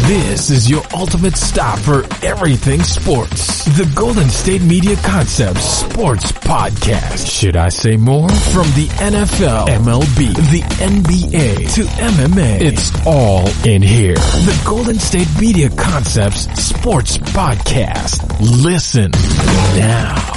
This is your ultimate stop for everything sports. The Golden State Media Concepts Sports Podcast. Should I say more? From the NFL, MLB, the NBA to MMA, it's all in here. The Golden State Media Concepts Sports Podcast. Listen now.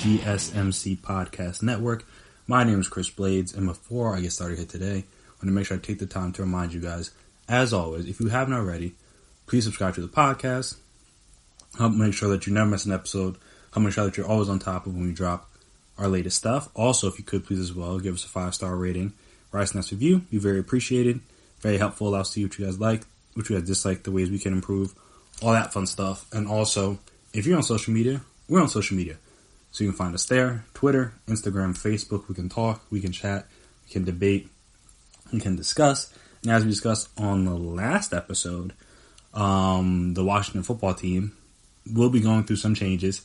GSMC Podcast Network. My name is Chris Blades, and before I get started here today, I want to make sure I take the time to remind you guys, as always, if you haven't already, please subscribe to the podcast. Help make sure that you never miss an episode. Help make sure that you're always on top of when we drop our latest stuff. Also, if you could please as well, give us a 5-star rating, write a nice review. Be very appreciated. Very helpful. Allows to see what you guys like, what you guys dislike, the ways we can improve, all that fun stuff. And also, if you're on social media, we're on social media. So you can find us there, Twitter, Instagram, Facebook. We can talk, we can chat, we can debate, we can discuss. And as we discussed on the last episode, the Washington football team will be going through some changes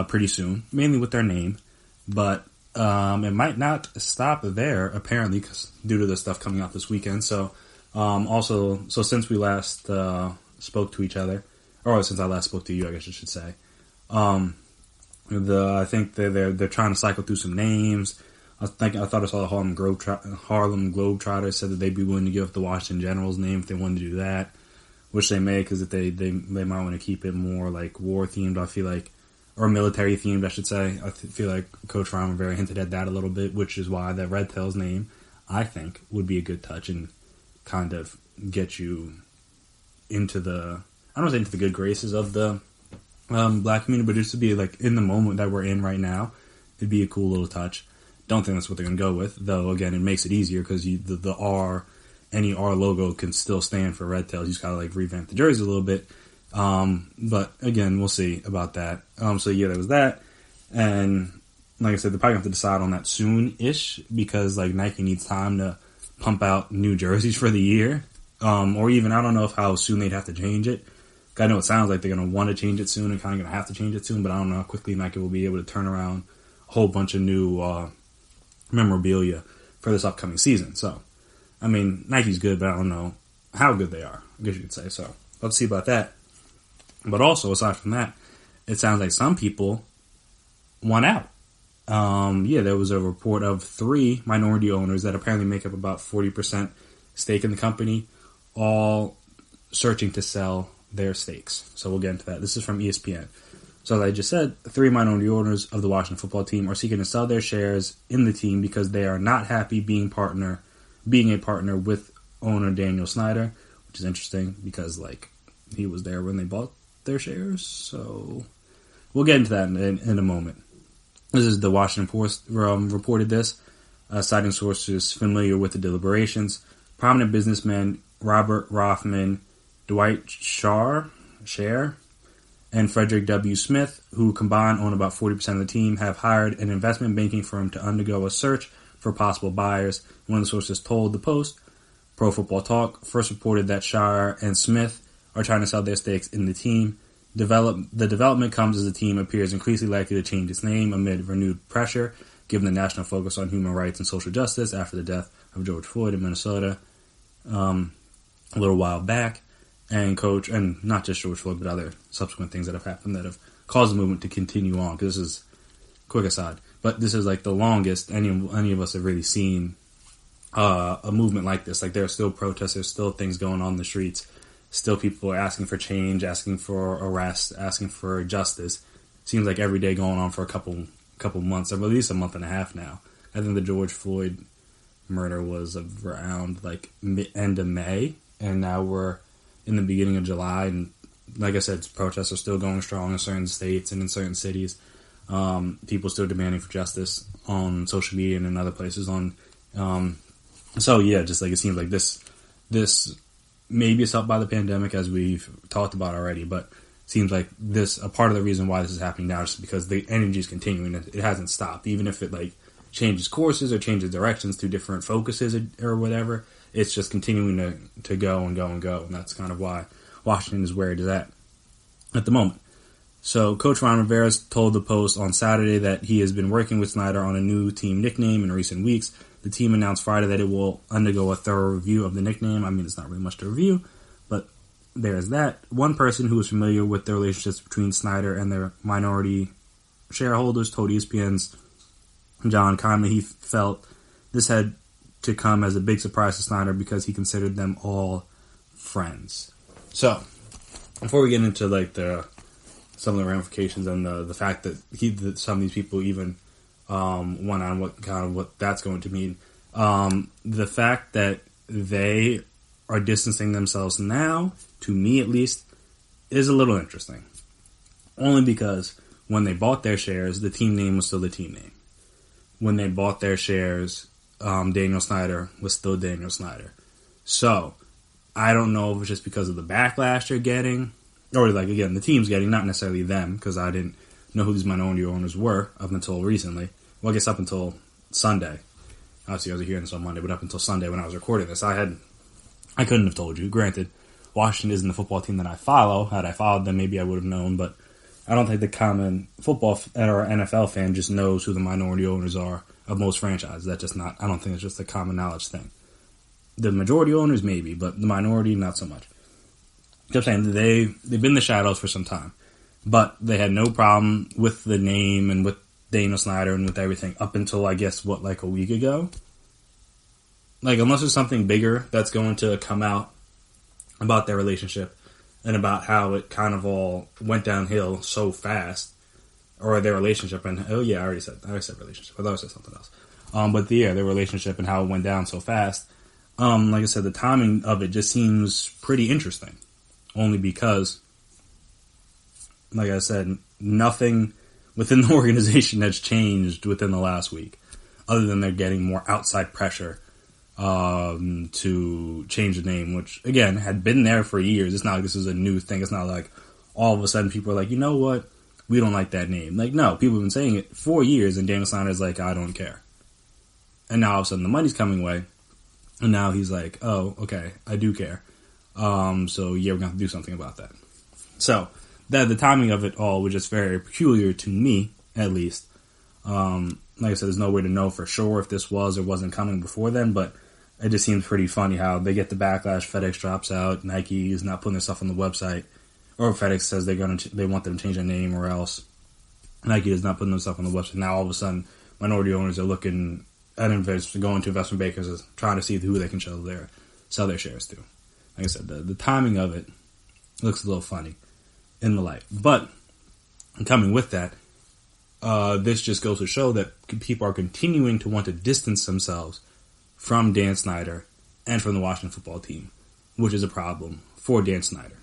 pretty soon, mainly with their name. But it might not stop there, apparently, because due to the stuff coming out this weekend. So since we last spoke to each other, or since I last spoke to you, I guess I should say, I think they're trying to cycle through some names. I thought I saw the Harlem Globetrotters said that they'd be willing to give up the Washington Generals name if they wanted to do that, which they may, because they might want to keep it more like war themed. I feel like, or military themed, I should say. I feel like Coach Ryan hinted at that a little bit, which is why the Red Tails name, I think, would be a good touch and kind of get you into the, I don't want to say into the good graces of the black community, but just to be like in the moment that we're in right now, it'd be a cool little touch. Don't think that's what they're going to go with, though. Again, it makes it easier because the R, any R logo can still stand for Red Tails. You just gotta like revamp the jersey a little bit. But again, we'll see about that. So yeah, there was that, and like I said, they're probably going to have to decide on that soon-ish because like Nike needs time to pump out new jerseys for the year, or even I don't know how soon they'd have to change it. I know it sounds like they're going to want to change it soon and kind of going to have to change it soon, but I don't know how quickly Nike will be able to turn around a whole bunch of new memorabilia for this upcoming season. So, I mean, Nike's good, but I don't know how good they are, I guess you could say. So, let's see about that. But also, aside from that, it sounds like some people want out. There was a report of 3 minority owners that apparently make up about 40% stake in the company, all searching to sell their stakes. So we'll get into that. This is from ESPN. So as I just said, 3 minority owners of the Washington football team are seeking to sell their shares in the team because they are not happy being a partner with owner Daniel Snyder, which is interesting because like he was there when they bought their shares. So we'll get into that in a moment. This is the Washington Post reported this, citing sources familiar with the deliberations. Prominent businessmen Robert Rothman, Dwight Schrare, and Frederick W. Smith, who combined own about 40% of the team, have hired an investment banking firm to undergo a search for possible buyers. One of the sources told the Post, Pro Football Talk, first reported that Schrare and Smith are trying to sell their stakes in the team. The development comes as the team appears increasingly likely to change its name amid renewed pressure, given the national focus on human rights and social justice after the death of George Floyd in Minnesota a little while back. And not just George Floyd, but other subsequent things that have happened that have caused the movement to continue on. Because this is, quick aside, but this is like the longest any of us have really seen a movement like this. Like there are still protests, there's still things going on in the streets, still people are asking for change, asking for arrest, asking for justice. Seems like every day going on for a couple months, or at least a month and a half now. I think the George Floyd murder was around like end of May, and now we're in the beginning of July, and like I said, protests are still going strong in certain states and in certain cities. People still demanding for justice on social media and in other places. So yeah, just like it seems like this maybe it's helped by the pandemic, as we've talked about already, but it seems like a part of the reason why this is happening now is because the energy is continuing. It hasn't stopped, even if it like changes courses or changes directions to different focuses or whatever. It's just continuing to go and go and go, and that's kind of why Washington is where it is at the moment. So Coach Ron Rivera told the Post on Saturday that he has been working with Snyder on a new team nickname in recent weeks. The team announced Friday that it will undergo a thorough review of the nickname. I mean, it's not really much to review, but there's that. One person who was familiar with the relationships between Snyder and their minority shareholders told ESPN's John Conley he felt this had to come as a big surprise to Snyder because he considered them all friends. So, before we get into like some of the ramifications and the fact that some of these people even went on what that's going to mean, the fact that they are distancing themselves now, to me at least, is a little interesting. Only because when they bought their shares, the team name was still the team name. When they bought their shares, Daniel Snyder was still Daniel Snyder. So, I don't know if it's just because of the backlash they're getting, or like, again, the team's getting, not necessarily them, because I didn't know who these minority owners were up until recently. Well, I guess up until Sunday. Obviously, I was hearing this on Monday, but up until Sunday when I was recording this, I couldn't have told you. Granted, Washington isn't the football team that I follow. Had I followed them, maybe I would have known, but I don't think the common football or NFL fan just knows who the minority owners are of most franchises. That's just not, I don't think it's just a common knowledge thing. The majority owners, maybe, but the minority, not so much. I'm saying they've been in the shadows for some time, but they had no problem with the name and with Daniel Snyder and with everything up until, I guess, like a week ago? Like, unless there's something bigger that's going to come out about their relationship and about how it kind of all went downhill so fast, or their relationship, and, oh yeah, I already said relationship. I thought I said something else. But their relationship and how it went down so fast. Like I said, the timing of it just seems pretty interesting. Only because, like I said, nothing within the organization has changed within the last week, other than they're getting more outside pressure to change the name, which, again, had been there for years. It's not like this is a new thing. It's not like all of a sudden people are like, you know what, we don't like that name. Like, no, people have been saying it for years, and Daniel Snyder's like, I don't care. And now all of a sudden the money's coming away, and now he's like, oh, okay, I do care. So yeah, we're going to have to do something about that. So, the timing of it all was just very peculiar to me, at least. Like I said, there's no way to know for sure if this was or wasn't coming before then, but it just seems pretty funny how they get the backlash, FedEx drops out, Nike is not putting their stuff on the website, or FedEx says they want them to change their name, or else Nike is not putting their stuff on the website. Now all of a sudden, minority owners are looking at going to investment bankers, trying to see who they can sell their shares to. Like I said, the timing of it looks a little funny in the light. But, coming with that, this just goes to show that people are continuing to want to distance themselves from Dan Snyder and from the Washington football team, which is a problem for Dan Snyder.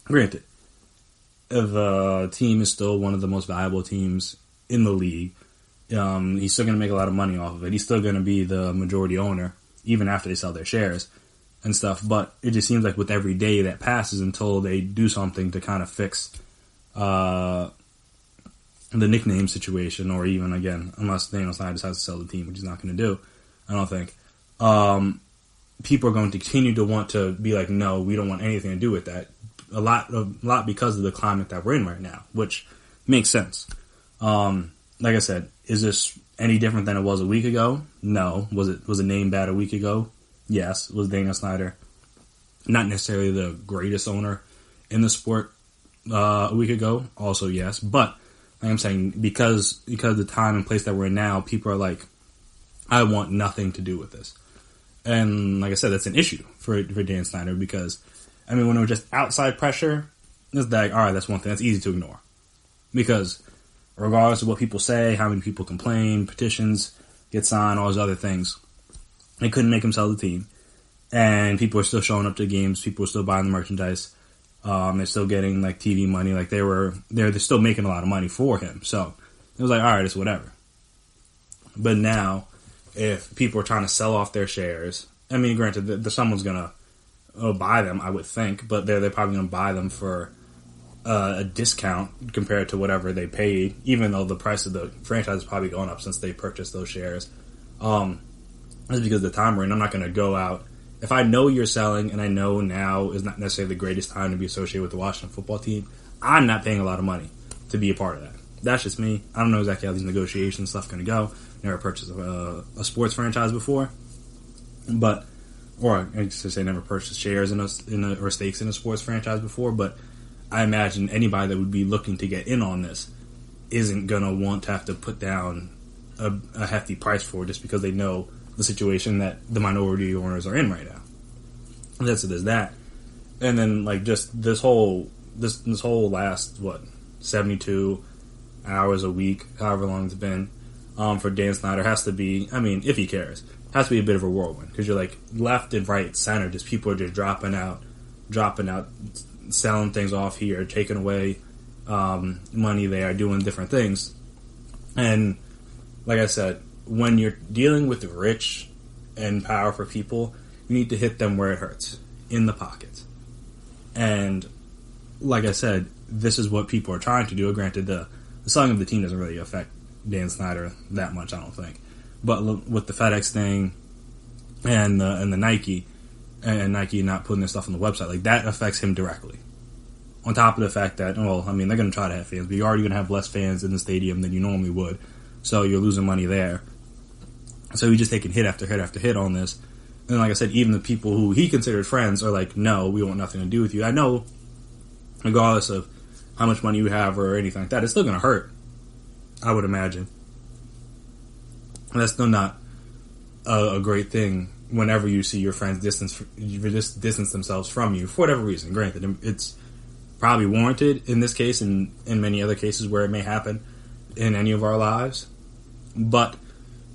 Granted, the team is still one of the most valuable teams in the league. He's still going to make a lot of money off of it. He's still going to be the majority owner, even after they sell their shares and stuff, but it just seems like with every day that passes until they do something to kind of fix the nickname situation, or even, again, unless Daniel Snyder decides to sell the team, which he's not going to do, I don't think, people are going to continue to want to be like, no, we don't want anything to do with that. A lot because of the climate that we're in right now, which makes sense. Like I said, is this any different than it was a week ago? No. Was it named bad a week ago? Yes. Was Daniel Snyder not necessarily the greatest owner in the sport a week ago? Also, yes. But, like I'm saying, because of the time and place that we're in now, people are like, I want nothing to do with this. And, like I said, that's an issue for Dan Snyder because, I mean, when it was just outside pressure, it's like, all right, that's one thing. That's easy to ignore. Because regardless of what people say, how many people complain, petitions get signed, all those other things, they couldn't make him sell the team. And people are still showing up to games. People are still buying the merchandise. They're still getting, like, TV money. Like, they're still making a lot of money for him. So, It was like, all right, it's whatever. But now, if people are trying to sell off their shares, I mean, granted, someone's going to buy them, I would think, but they're probably going to buy them for a discount compared to whatever they paid, even though the price of the franchise is probably going up since they purchased those shares. That's because of the time we're in. I'm not going to go out. If I know you're selling and I know now is not necessarily the greatest time to be associated with the Washington football team, I'm not paying a lot of money to be a part of that. That's just me. I don't know exactly how these negotiations stuff going to go. Never purchased a sports franchise before, or I should say never purchased shares or stakes in a sports franchise before, but I imagine anybody that would be looking to get in on this isn't going to want to have to put down a hefty price for it just because they know the situation that the minority owners are in right now. There's that. And then, like, just this whole last, 72 hours a week, however long it's been, for Dan Snyder has to be, I mean, if he cares, has to be a bit of a whirlwind. Because you're like, left and right, center, just people are just dropping out, selling things off here, taking away money there, doing different things. And like I said, when you're dealing with the rich and powerful people, you need to hit them where it hurts, in the pockets. And like I said, this is what people are trying to do. Granted, the selling of the team doesn't really affect Dan Snyder that much, I don't think. But with the FedEx thing and the Nike, and Nike not putting their stuff on the website, like, that affects him directly. On top of the fact that, well, I mean, they're going to try to have fans, but you're already going to have less fans in the stadium than you normally would. So you're losing money there. So he's just taking hit after hit after hit on this. And like I said, even the people who he considered friends are like, no, we want nothing to do with you. I know, regardless of how much money you have or anything like that, it's still going to hurt, I would imagine. And that's still not a great thing whenever you see your friends distance themselves from you for whatever reason. Granted, it's probably warranted in this case and in many other cases where it may happen in any of our lives. But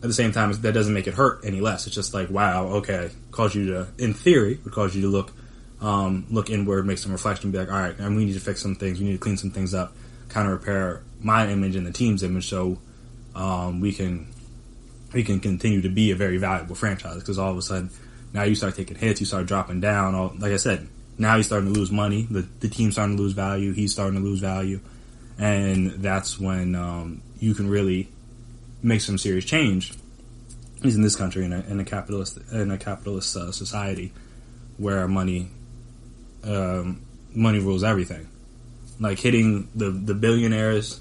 at the same time, that doesn't make it hurt any less. It's just like, wow, okay, cause you to, in theory, would cause you to look inward, make some reflection, be like, all right, and we need to fix some things, we need to clean some things up, kind of repair my image and the team's image, so we can continue to be a very valuable franchise. Because all of a sudden, now you start taking hits, you start dropping down. Like I said, now he's starting to lose money. The team's starting to lose value. He's starting to lose value, and that's when you can really make some serious change. He's in this country in a capitalist society where money rules everything. Like, hitting the billionaires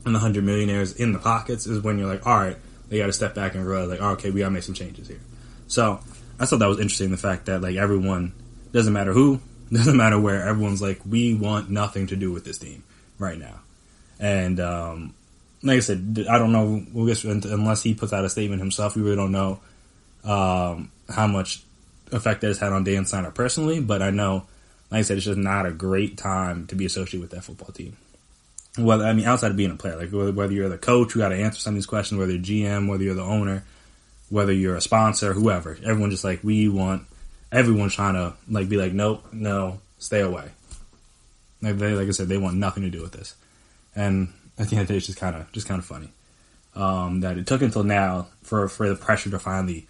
and the 100 millionaires in the pockets is when you're like, all right, they got to step back and realize, like, oh, okay, we got to make some changes here. So I thought that was interesting, the fact that, like, everyone, doesn't matter who, doesn't matter where, everyone's like, we want nothing to do with this team right now. And like I said, I don't know, unless he puts out a statement himself, we really don't know how much effect that has had on Dan Snyder personally, but I know, like I said, it's just not a great time to be associated with that football team. Well, I mean, outside of being a player, like whether you're the coach who got to answer some of these questions, whether you're GM, whether you're the owner, whether you're a sponsor, whoever, everyone just like, everyone's trying to like be like, nope, no, stay away. Like I said, they want nothing to do with this. And at the end of the day, it's just kind of funny that it took until now for the pressure to finally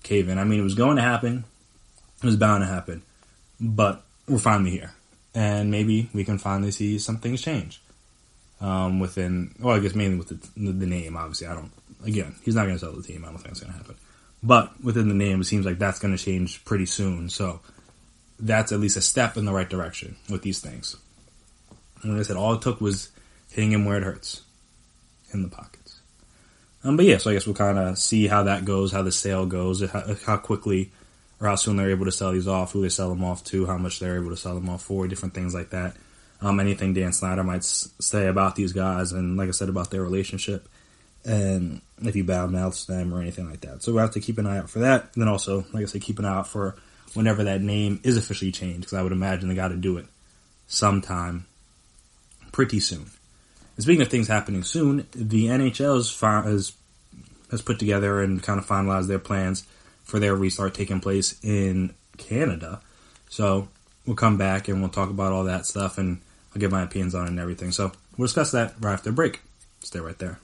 cave in. I mean, it was going to happen, it was bound to happen, but we're finally here, and maybe we can finally see some things change. I guess mainly with the name, obviously. He's not going to sell the team. I don't think that's going to happen. But within the name, it seems like that's going to change pretty soon. So that's at least a step in the right direction with these things. And like I said, all it took was hitting him where it hurts, in the pockets. But yeah, so I guess we'll kind of see how that goes, how the sale goes, how quickly or how soon they're able to sell these off, who they sell them off to, how much they're able to sell them off for, different things like that. Anything Dan Snyder might say about these guys, and like I said, about their relationship, and if he badmouths them or anything like that. So we'll have to keep an eye out for that. And then also, like I said, keep an eye out for whenever that name is officially changed, because I would imagine they got to do it sometime pretty soon. And speaking of things happening soon, the NHL has put together and kind of finalized their plans for their restart taking place in Canada. So we'll come back and we'll talk about all that stuff, and I'll give my opinions on it and everything. So we'll discuss that right after the break. stay right there.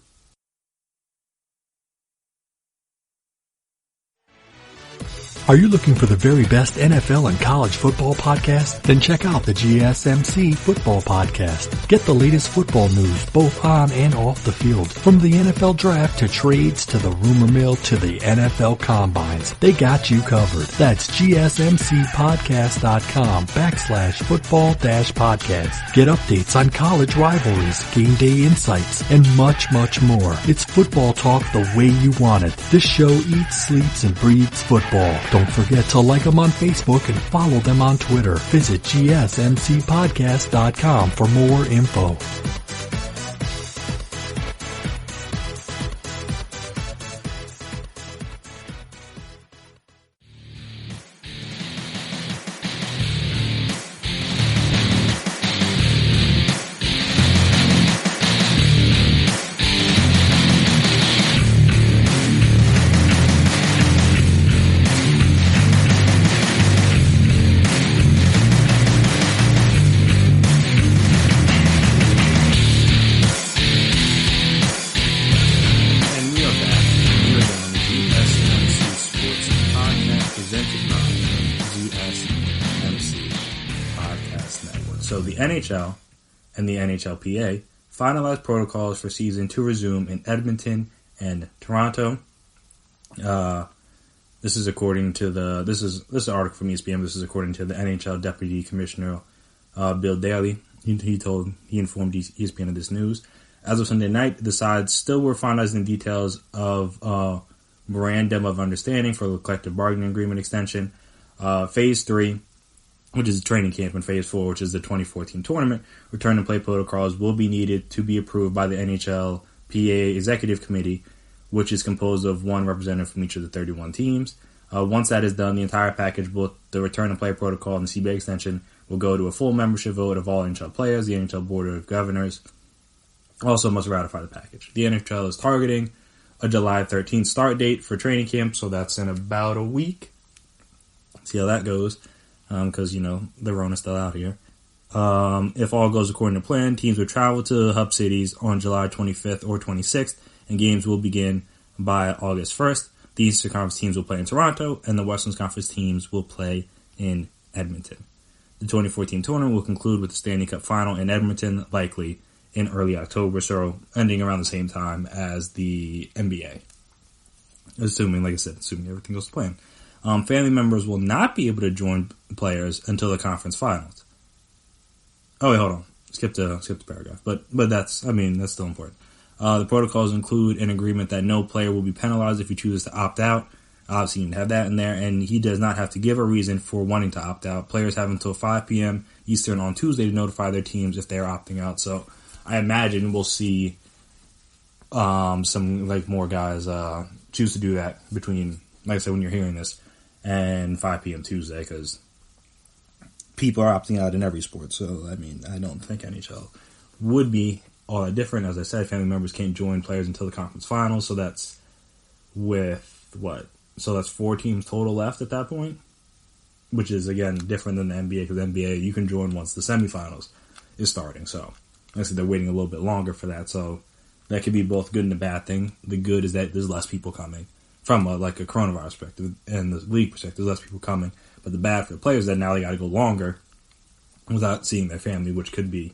Are you looking for the very best NFL and college football podcast? Then check out the GSMC Football Podcast. Get the latest football news both on and off the field. From the NFL Draft to trades to the rumor mill to the NFL Combines, they got you covered. That's GSMCpodcast.com/football-podcast. Get updates on college rivalries, game day insights, and much, much more. It's football talk the way you want it. This show eats, sleeps, and breathes football. Don't forget to like them on Facebook and follow them on Twitter. Visit GSMCpodcast.com for more info. So the NHL and the NHLPA finalized protocols for season to resume in Edmonton and Toronto. This is according to this is an article from ESPN. This is according to the NHL Deputy Commissioner Bill Daly. He informed ESPN of this news. As of Sunday night, the sides still were finalizing the details of memorandum of understanding for the collective bargaining agreement extension. Phase 3, which is training camp, and Phase 4, which is the 2014 tournament, return and play protocols will be needed to be approved by the NHLPA Executive Committee, which is composed of one representative from each of the 31 teams. Once that is done, the entire package, both the return and play protocol and the CBA extension, will go to a full membership vote of all NHL players. The NHL Board of Governors also must ratify the package. The NHL is targeting a July 13th start date for training camp, so that's in about a week. See how that goes, because, the Rona's still out here. If all goes according to plan, teams will travel to hub cities on July 25th or 26th, and games will begin by August 1st. The Eastern Conference teams will play in Toronto, and the Western Conference teams will play in Edmonton. The 2014 tournament will conclude with the Stanley Cup final in Edmonton, likely in early October, so ending around the same time as the NBA. Assuming everything goes to plan. Family members will not be able to join players until the conference finals. Oh wait, hold on. Skip the paragraph. But that's still important. The protocols include an agreement that no player will be penalized if he chooses to opt out. Obviously, you can have that in there, and he does not have to give a reason for wanting to opt out. Players have until 5 p.m. Eastern on Tuesday to notify their teams if they are opting out. So I imagine we'll see some more guys choose to do that between, like I said, when you're hearing this, and 5 p.m. Tuesday, because people are opting out in every sport. So, I don't think NHL would be all that different. As I said, family members can't join players until the conference finals, so that's with what? So that's 4 teams total left at that point, which is, again, different than the NBA, because the NBA, you can join once the semifinals is starting. So, like I said, they're waiting a little bit longer for that, so that could be both good and a bad thing. The good is that there's less people coming from a coronavirus perspective, and the league perspective, there's less people coming. But the bad for the players is that now they got to go longer without seeing their family, which could be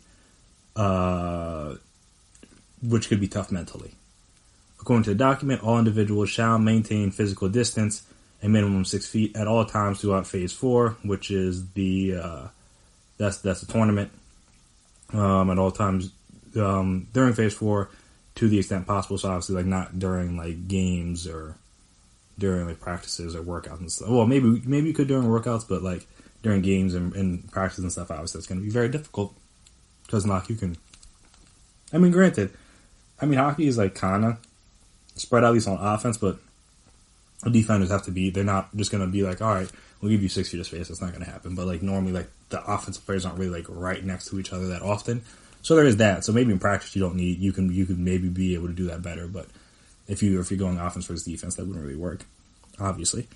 tough mentally. According to the document, all individuals shall maintain physical distance, a minimum 6 feet at all times throughout Phase 4, which is that's the tournament. At all times during Phase 4, to the extent possible. So obviously, not during games or during practices or workouts and stuff. Well, maybe you could during workouts, but during games and practices and stuff, obviously it's going to be very difficult, because you can. Granted, hockey is kind of spread out, at least on offense, but the defenders have to be. They're not just going to be all right, we'll give you 6 feet of space. That's not going to happen. But normally, the offensive players aren't really right next to each other that often. So there is that. So maybe in practice you don't need. You can maybe be able to do that better. But if you're going offense versus defense, that wouldn't really work. Obviously,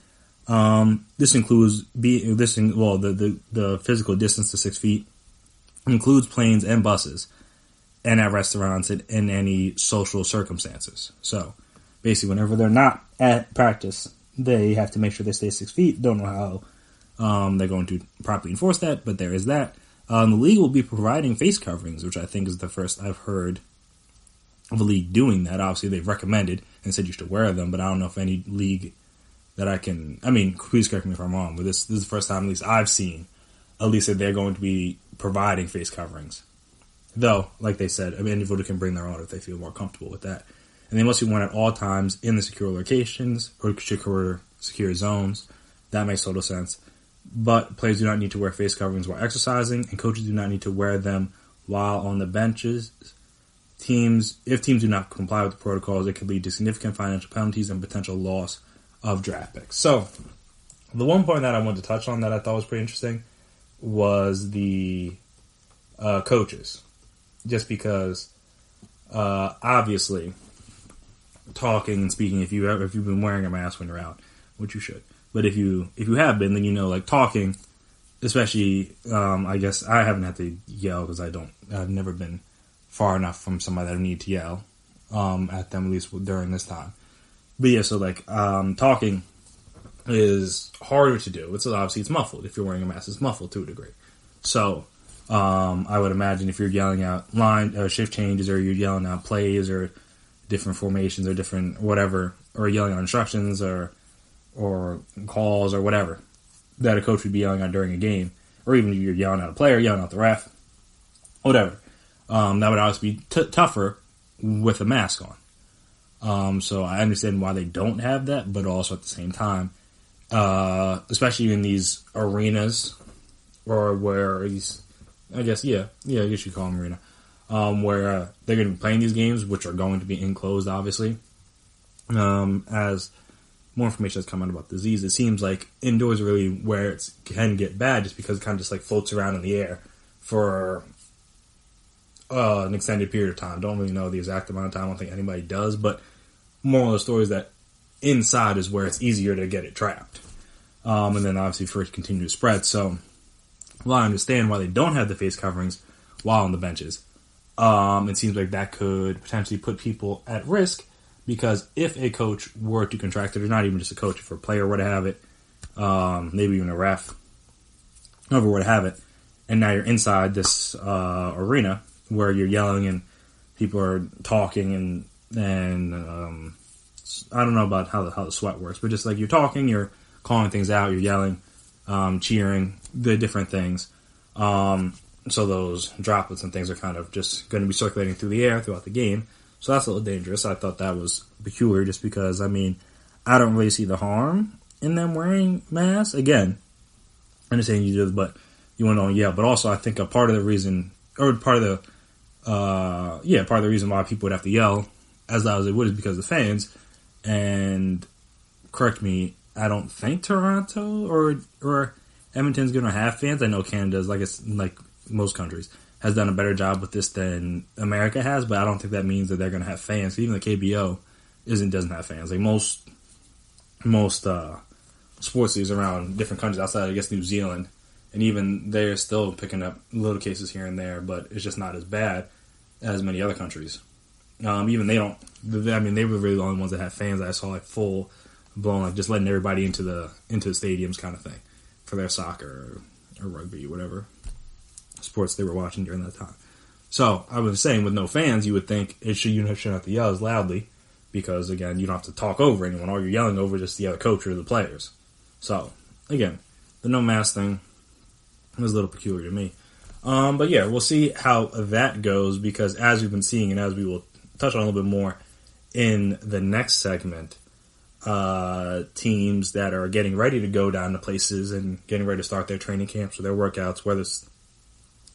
this includes the physical distance to 6 feet includes planes and buses, and at restaurants and in any social circumstances. So basically, whenever they're not at practice, they have to make sure they stay 6 feet. Don't know how they're going to properly enforce that, but there is that. The league will be providing face coverings, which I think is the first I've heard of a league doing that. Obviously, they've recommended and said you should wear them, but I don't know if any league that I can... I mean, please correct me if I'm wrong, but this is the first time at least I've seen at least that they're going to be providing face coverings. Though, like they said, any individual can bring their own if they feel more comfortable with that. And they must be worn at all times in the secure locations or secure zones. That makes total sense. But players do not need to wear face coverings while exercising, and coaches do not need to wear them while on the benches. If teams do not comply with the protocols, it could lead to significant financial penalties and potential loss of draft picks. So, the one point that I wanted to touch on that I thought was pretty interesting was the coaches. Just because, obviously, talking and speaking, if you've been wearing a mask when you're out, which you should, but if you have been, then you know, like talking, especially, I guess I haven't had to yell because I've never been far enough from somebody that I need to yell at them, at least during this time. But yeah, so like talking is harder to do. Obviously it's muffled. If you're wearing a mask, it's muffled to a degree. So I would imagine if you're yelling out shift changes, or you're yelling out plays or different formations or different whatever, or yelling out instructions or calls or whatever that a coach would be yelling out during a game, or even if you're yelling out a player, yelling out the ref, whatever. That would obviously be tougher with a mask on. So I understand why they don't have that, but also at the same time, especially in these arenas, or where I guess you call them arena, where they're going to be playing these games, which are going to be enclosed, obviously. As more information has come out about the disease, it seems like indoors are really where it can get bad, just because it kind of just like floats around in the air for an extended period of time. Don't really know the exact amount of time. I don't think anybody does, but moral of the story is that inside is where it's easier to get it trapped. And then obviously for it to continue to spread. So, well, I understand why they don't have the face coverings while on the benches. It seems like that could potentially put people at risk, because if a coach were to contract it, or not even just a coach, if a player were to have it, maybe even a ref, whoever were to have it, and now you're inside this arena where you're yelling and people are talking and I don't know about how the sweat works, but just like you're talking, you're calling things out, you're yelling, cheering, the different things. So those droplets and things are kind of just going to be circulating through the air throughout the game. So that's a little dangerous. I thought that was peculiar, just because, I mean, I don't really see the harm in them wearing masks. Again, I understand you do, but you want to yell. But also, I think part of the reason why people would have to yell as loud as they would is because of the fans. And correct me, I don't think Toronto or Edmonton's going to have fans. I know Canada's, like most countries, has done a better job with this than America has, but I don't think that means that they're going to have fans. Even the KBO doesn't have fans. Like most sports leagues around different countries outside, I guess, New Zealand, and even they're still picking up little cases here and there, but it's just not as bad as many other countries. Even they don't. I mean, they were really the only ones that had fans that I saw, like full blown, like just letting everybody into the stadiums kind of thing for their soccer or rugby, whatever sports they were watching during that time. So I was saying, with no fans, you would think you shouldn't have to yell as loudly, because again, you don't have to talk over anyone. All you're yelling over is just the other coach or the players. So again, the no mask thing was a little peculiar to me. But yeah, we'll see how that goes, because as we've been seeing, and as we will touch on a little bit more in the next segment, teams that are getting ready to go down to places and getting ready to start their training camps or their workouts, whether it's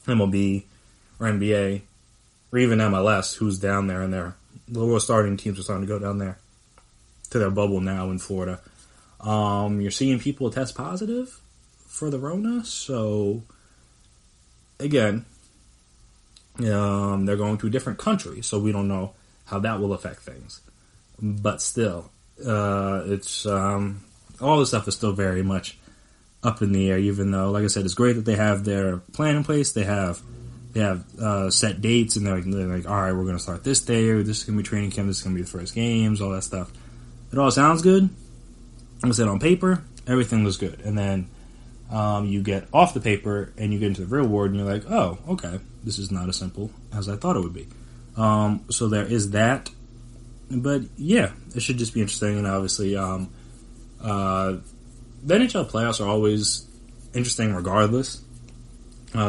MLB or NBA or even MLS, who's down there, and their lower starting teams are starting to go down there to their bubble now in Florida. You're seeing people test positive for the Rona, so again, they're going to a different country, so we don't know how that will affect things. But still, it's all this stuff is still very much up in the air, even though, like I said, it's great that they have their plan in place. They have they have set dates, and they're like, all right, we're going to start this day, or this is going to be training camp, this is going to be the first games, all that stuff. It all sounds good. Like I said, on paper, everything was good. And then you get off the paper, and you get into the real world, and you're like, oh, okay, this is not as simple as I thought it would be. So there is that. But, yeah, it should just be interesting, and obviously, the NHL playoffs are always interesting regardless.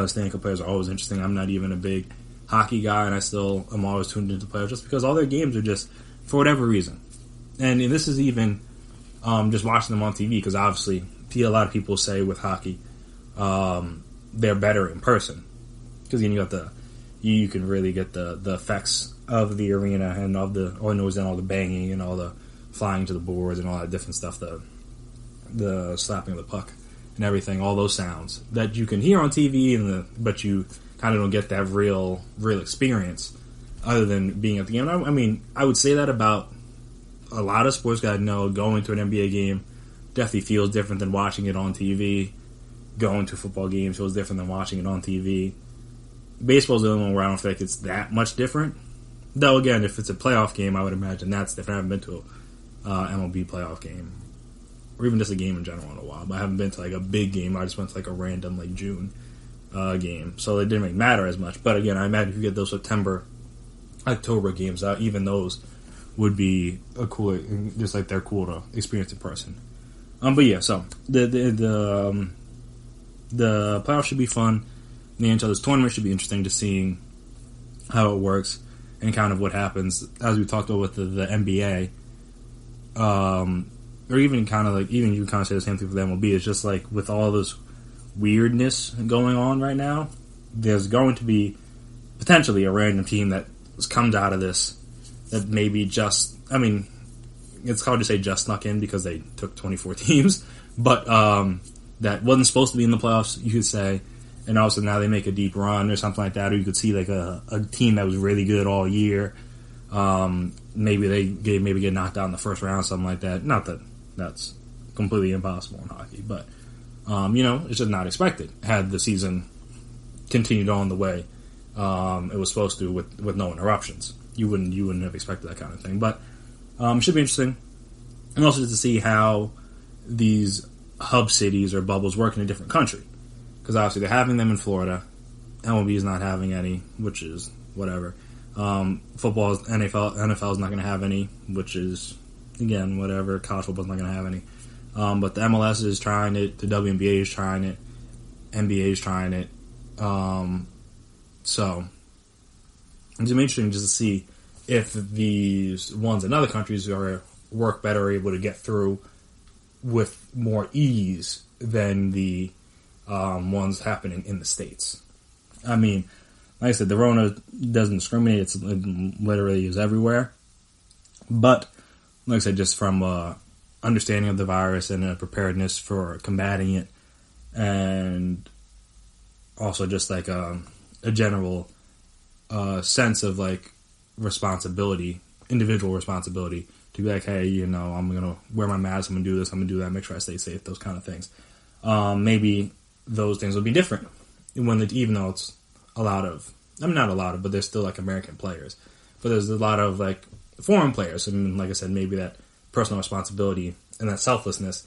Stanley Cup players are always interesting. I'm not even a big hockey guy, and I still am always tuned into the playoffs just because all their games are just, for whatever reason. And this is even just watching them on TV, because obviously a lot of people say with hockey they're better in person, because again, you can really get the effects of the arena and of the noise and all the banging and all the flying to the boards and all that different stuff, the slapping of the puck and everything, all those sounds that you can hear on TV, but you kind of don't get that real experience other than being at the game. I mean, I would say that about a lot of sports guys. Know going to an NBA game definitely feels different than watching it on TV. Going to a football game feels different than watching it on TV. Baseball's the only one where I don't feel like it's that much different. Though, again, if it's a playoff game, I would imagine that's different. I haven't been to a MLB playoff game, or even just a game in general in a while. But I haven't been to like a big game. I just went to like a random like June game, so it didn't really matter as much. But again, I imagine if you get those September, October games, even those would be a cool, just like they're cool to experience in person. But yeah, so the playoffs should be fun. The NHL, this tournament should be interesting to seeing how it works and kind of what happens, as we talked about with the NBA, or even kind of like, even you can kind of say the same thing for the MLB. It's just like with all this weirdness going on right now, there's going to be potentially a random team that comes out of this that maybe just, I mean, it's hard to say just snuck in because they took 24 teams, but that wasn't supposed to be in the playoffs, you could say. And also now they make a deep run or something like that, or you could see like a team that was really good all year. Maybe they get knocked out in the first round, something like that. Not that that's completely impossible in hockey, but it's just not expected. Had the season continued on the way it was supposed to, with no interruptions, you wouldn't have expected that kind of thing. But it should be interesting, and also just to see how these hub cities or bubbles work in a different country. Because obviously they're having them in Florida. MLB is not having any, which is whatever. Football, NFL is not going to have any, which is, again, whatever. College football is not going to have any. But the MLS is trying it. The WNBA is trying it. NBA is trying it. So it's going to be interesting just to see if these ones in other countries work better, or able to get through with more ease than the ones happening in the States. I mean, like I said, the Rona doesn't discriminate. It literally is everywhere. But, like I said, just from understanding of the virus and a preparedness for combating it, and also just like a general sense of like responsibility, individual responsibility, to be like, hey, I'm going to wear my mask, I'm going to do this, I'm going to do that, make sure I stay safe, those kind of things. Maybe those things will be different even though it's a lot of, not a lot of, but there's still like American players, but there's a lot of like foreign players, and like I said, maybe that personal responsibility and that selflessness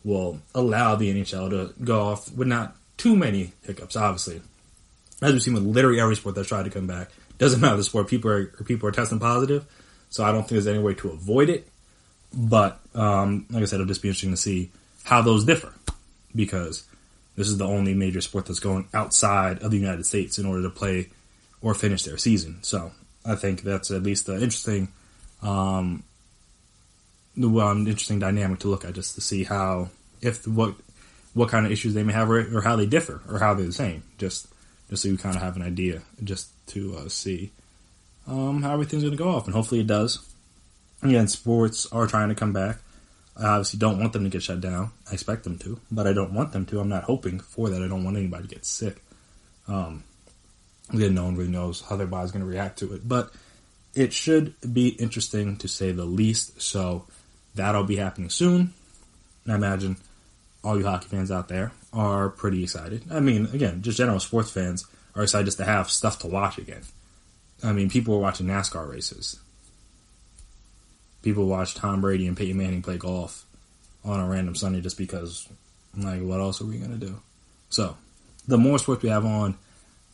will allow the NHL to go off with not too many hiccups. Obviously, as we've seen with literally every sport that's tried to come back, doesn't matter the sport, people are testing positive, so I don't think there's any way to avoid it. But like I said, it'll just be interesting to see how those differ, because this is the only major sport that's going outside of the United States in order to play or finish their season. So I think that's at least the interesting dynamic to look at, just to see how, what kind of issues they may have, or how they differ, or how they're the same. Just so you kind of have an idea, just to see how everything's going to go off, and hopefully it does. Again, sports are trying to come back. I obviously don't want them to get shut down. I expect them to, but I don't want them to. I'm not hoping for that. I don't want anybody to get sick. Again, no one really knows how their body's going to react to it, but it should be interesting to say the least. So that'll be happening soon. And I imagine all you hockey fans out there are pretty excited. I mean, again, just general sports fans are excited just to have stuff to watch again. I mean, people were watching NASCAR races. People watched Tom Brady and Peyton Manning play golf on a random Sunday just because, like, what else are we going to do? So, the more sports we have on,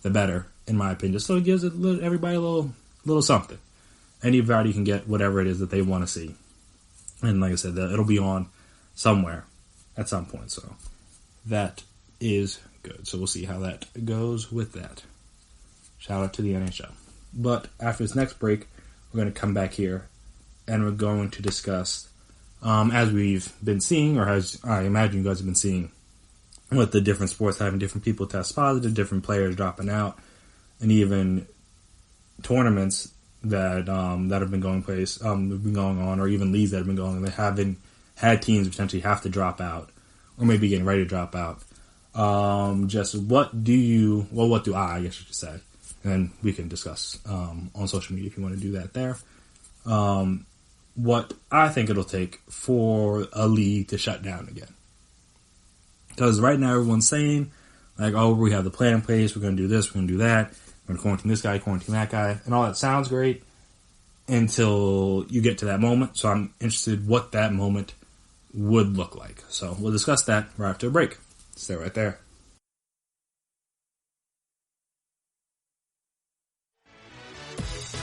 the better, in my opinion. So it gives everybody a little something. Anybody can get whatever it is that they want to see. And like I said, it'll be on somewhere at some point. So that is good. So we'll see how that goes with that. Shout out to the NHL. But after this next break, we're going to come back here and we're going to discuss, as we've been seeing, or as I imagine you guys have been seeing, with the different sports having different people test positive, different players dropping out, and even tournaments that have been going on, or even leagues that have been going on, they haven't had teams potentially have to drop out, or maybe getting ready to drop out. Just what do I guess I should say, and then we can discuss on social media if you want to do that there. What I think it'll take for a league to shut down again. Because right now everyone's saying, like, oh, we have the plan in place, we're going to do this, we're going to do that, we're going to quarantine this guy, quarantine that guy, and all that sounds great until you get to that moment. So I'm interested what that moment would look like. So we'll discuss that right after a break. Stay right there.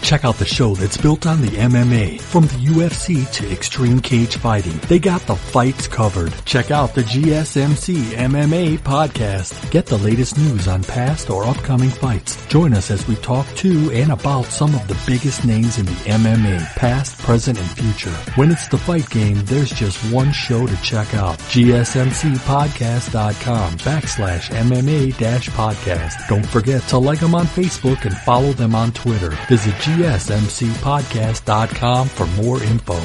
Check out the show that's built on the MMA, from the UFC to extreme cage fighting. They got the fights covered. Check out the GSMC MMA podcast. Get the latest news on past or upcoming fights. Join us as we talk to and about some of the biggest names in the MMA, past, present, and future. When it's the fight game, there's just one show to check out. GSMCpodcast.com/MMA-podcast. Don't forget to like them on Facebook and follow them on Twitter. Visit GSMCpodcast.com for more info.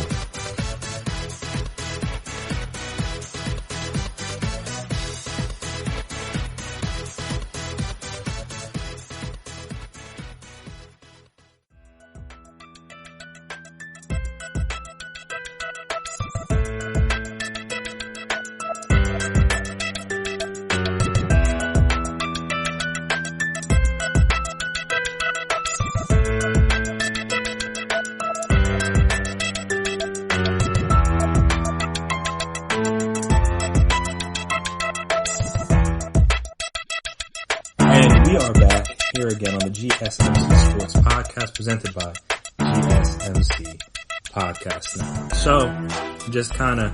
GSMC Sports Podcast, presented by GSMC Podcast Now. So, just kind of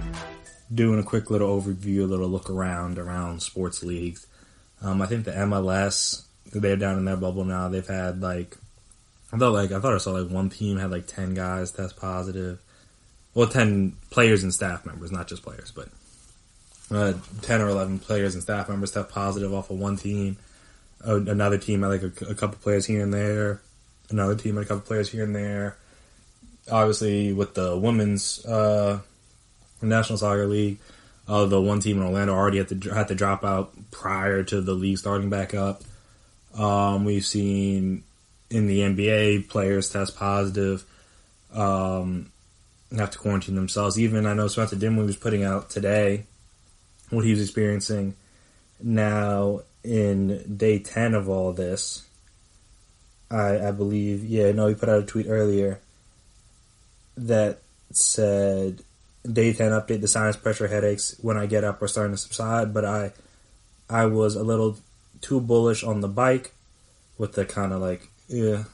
doing a quick little overview, a little look around sports leagues. I think the MLS, they're down in their bubble now. They've had I thought I saw one team had 10 guys test positive. Well, 10 players and staff members, not just players, but 10 or 11 players and staff members test positive off of one team. Another team had a couple players here and there. Another team had a couple players here and there. Obviously, with the women's National Soccer League, the one team in Orlando already had to drop out prior to the league starting back up. We've seen in the NBA players test positive, have to quarantine themselves. Even I know Spencer Dinwiddie was putting out today what he was experiencing. Now, in day 10 of all this, I believe, he put out a tweet earlier that said, day 10 update, the sinus pressure headaches when I get up are starting to subside, but I was a little too bullish on the bike with the kind of like a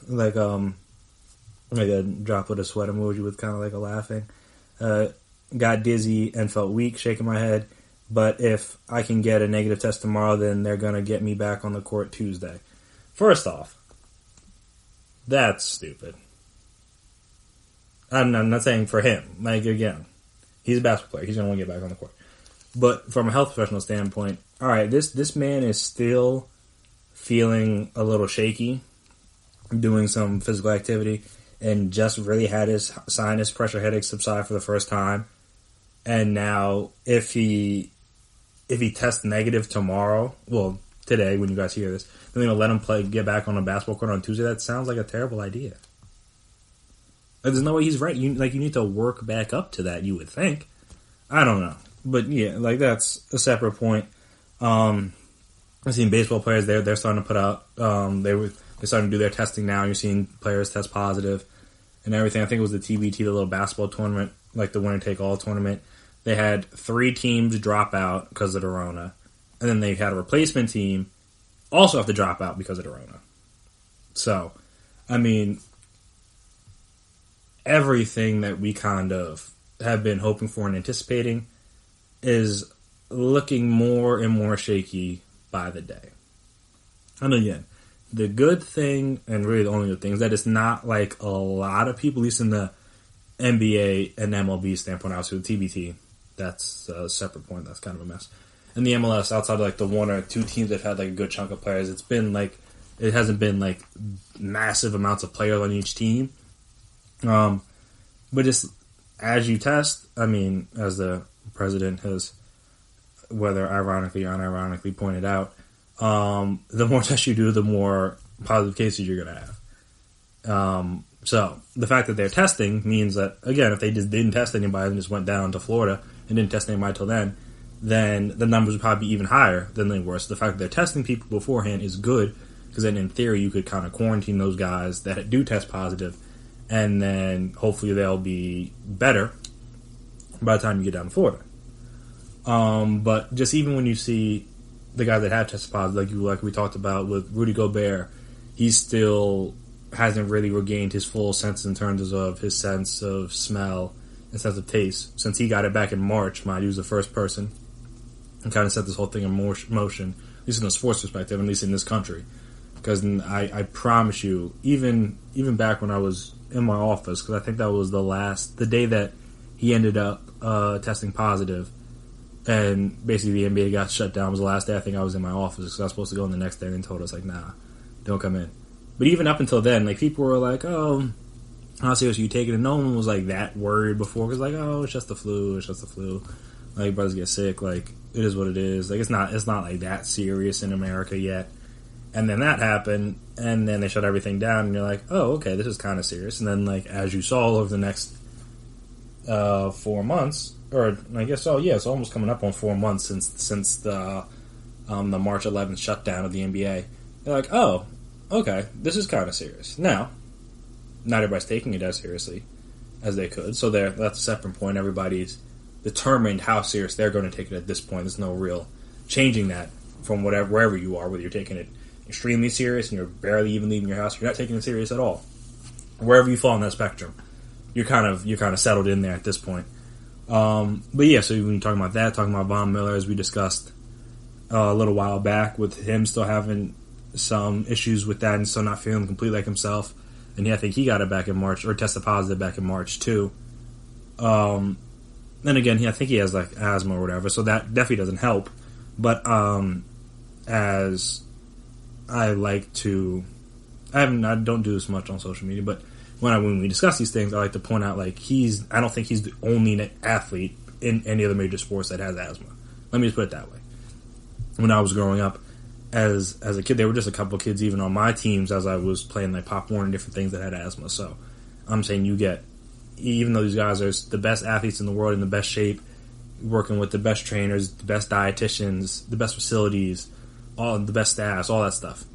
droplet of sweat emoji with kind of a laughing. Got dizzy and felt weak, shaking my head. But if I can get a negative test tomorrow, then they're going to get me back on the court Tuesday. First off, that's stupid. I'm not saying for him. Again, he's a basketball player. He's going to want to get back on the court. But from a health professional standpoint, all right, this man is still feeling a little shaky, doing some physical activity, and just really had his sinus pressure headache subside for the first time. And now, if he tests negative tomorrow, well, today when you guys hear this, then they're going to let him get back on a basketball court on Tuesday. That sounds like a terrible idea. There's no way he's right. You need to work back up to that, you would think. I don't know. But yeah, that's a separate point. I've seen baseball players, they're starting to put out, they're starting to do their testing now. You're seeing players test positive and everything. I think it was the TBT, the little basketball tournament, like the winner-take-all tournament. They had 3 teams drop out because of the Rona. And then they had a replacement team also have to drop out because of the Rona. So, I mean, everything that we kind of have been hoping for and anticipating is looking more and more shaky by the day. And again, the good thing, and really the only good thing, is that it's not like a lot of people, at least in the NBA and MLB standpoint, obviously with TBT, that's a separate point, that's kind of a mess. And the MLS, outside of like the 1 or 2 teams that have had like a good chunk of players, it's been like, it hasn't been like massive amounts of players on each team. But just as you test, I mean, as the president has, whether ironically or unironically, pointed out, the more tests you do, the more positive cases you're going to have. So the fact that they're testing means that, again, if they just didn't test anybody and just went down to Florida and didn't test anybody till then the numbers would probably be even higher than they were. So the fact that they're testing people beforehand is good, because then in theory you could kind of quarantine those guys that do test positive, and then hopefully they'll be better by the time you get down to Florida. But just even when you see the guys that have tested positive, like we talked about with Rudy Gobert, he still hasn't really regained his full sense in terms of his sense of smell and sense of taste. Since he got it back in March, he was the first person and kind of set this whole thing in motion, at least in a sports perspective, at least in this country. Because I promise you, even back when I was in my office, because I think that was the day that he ended up testing positive, and basically the NBA got shut down, was the last day I think I was in my office, because I was supposed to go in the next day, and told us, like, nah, don't come in. But even up until then, like, people were like, oh, how serious are you taking it? No one was, like, that worried before, because, like, oh, it's just the flu. Like, brothers get sick, like, it is what it is. Like, it's not like that serious in America yet. And then that happened, and then they shut everything down, and you're like, oh, okay, this is kind of serious. And then, like, as you saw over the next 4 months, or I guess, it's almost coming up on 4 months since the March 11th shutdown of the NBA. You're like, oh, okay, this is kind of serious. Now, not everybody's taking it as seriously as they could, so that's a separate point. Everybody's determined how serious they're going to take it at this point. There's no real changing that from wherever you are, whether you're taking it extremely serious and you're barely even leaving your house, you're not taking it serious at all. Wherever you fall on that spectrum, you're kind of settled in there at this point. But yeah, so when you're talking about that, talking about Von Miller, as we discussed a little while back, with him still having some issues with that and still not feeling completely like himself, and I think he got it back in March, or tested positive back in March too. Then again, I think he has like asthma or whatever, so that definitely doesn't help. But as I like to, I don't do this much on social media, but when we discuss these things, I like to point out, like, I don't think he's the only athlete in any of the major sports that has asthma. Let me just put it that way. When I was growing up, as a kid, there were just a couple of kids even on my teams as I was playing like Pop Warner and different things that had asthma. So I'm saying even though these guys are the best athletes in the world, in the best shape, working with the best trainers, the best dietitians, the best facilities, all the best staffs, all that stuff,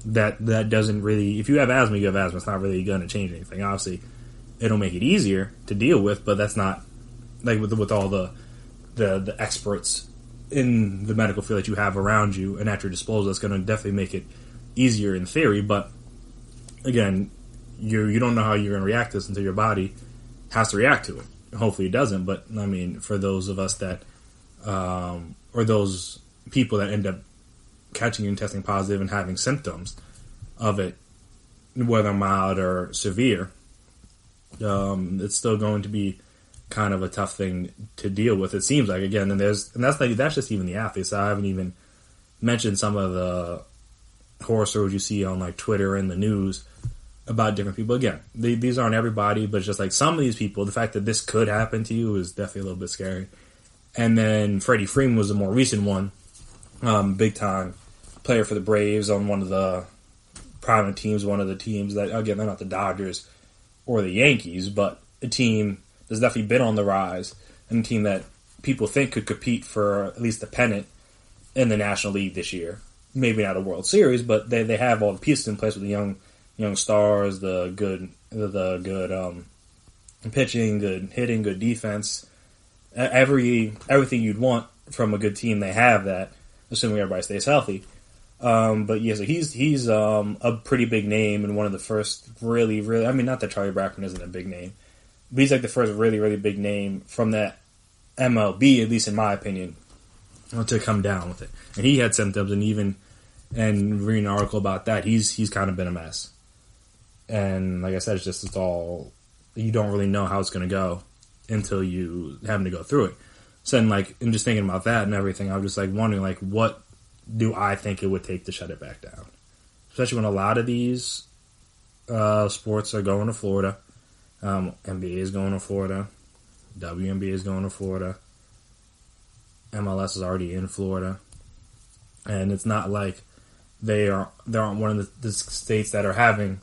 that doesn't really, if you have asthma, you have asthma. It's not really going to change anything. Obviously, it'll make it easier to deal with, but that's not, like, with all the experts in the medical field that you have around you and at your disposal, it's going to definitely make it easier in theory. But again, you don't know how you're going to react to this until your body has to react to it. Hopefully it doesn't, but I mean, for those of us that or those people that end up catching and testing positive and having symptoms of it, whether mild or severe, it's still going to be kind of a tough thing to deal with, it seems like. Again, and that's just even the athletes. I haven't even mentioned some of the horror stories you see on like Twitter and the news about different people. Again, these aren't everybody, but it's just like some of these people, the fact that this could happen to you is definitely a little bit scary. And then Freddie Freeman was the more recent one, big time player for the Braves on one of the prominent teams, one of the teams that, again, they're not the Dodgers or the Yankees, but a team that's definitely been on the rise, and a team that people think could compete for at least a pennant in the National League this year. maybe not a World Series, but they have all the pieces in place with the young stars, the good pitching, good hitting, good defense. Everything you'd want from a good team, they have that, assuming everybody stays healthy. But yeah, so he's a pretty big name and one of the first really, I mean, not that Charlie Blackmon isn't a big name, but he's like the first really, really big name from that MLB, at least in my opinion, to come down with it. And he had symptoms, and reading an article about that, he's kind of been a mess. And like I said, it's all, you don't really know how it's going to go until you having to go through it. So then, and just thinking about that and everything, I'm just wondering, what do I think it would take to shut it back down? Especially when a lot of these sports are going to Florida. NBA is going to Florida. WNBA is going to Florida. MLS is already in Florida. And it's not like they aren't one of the states that are having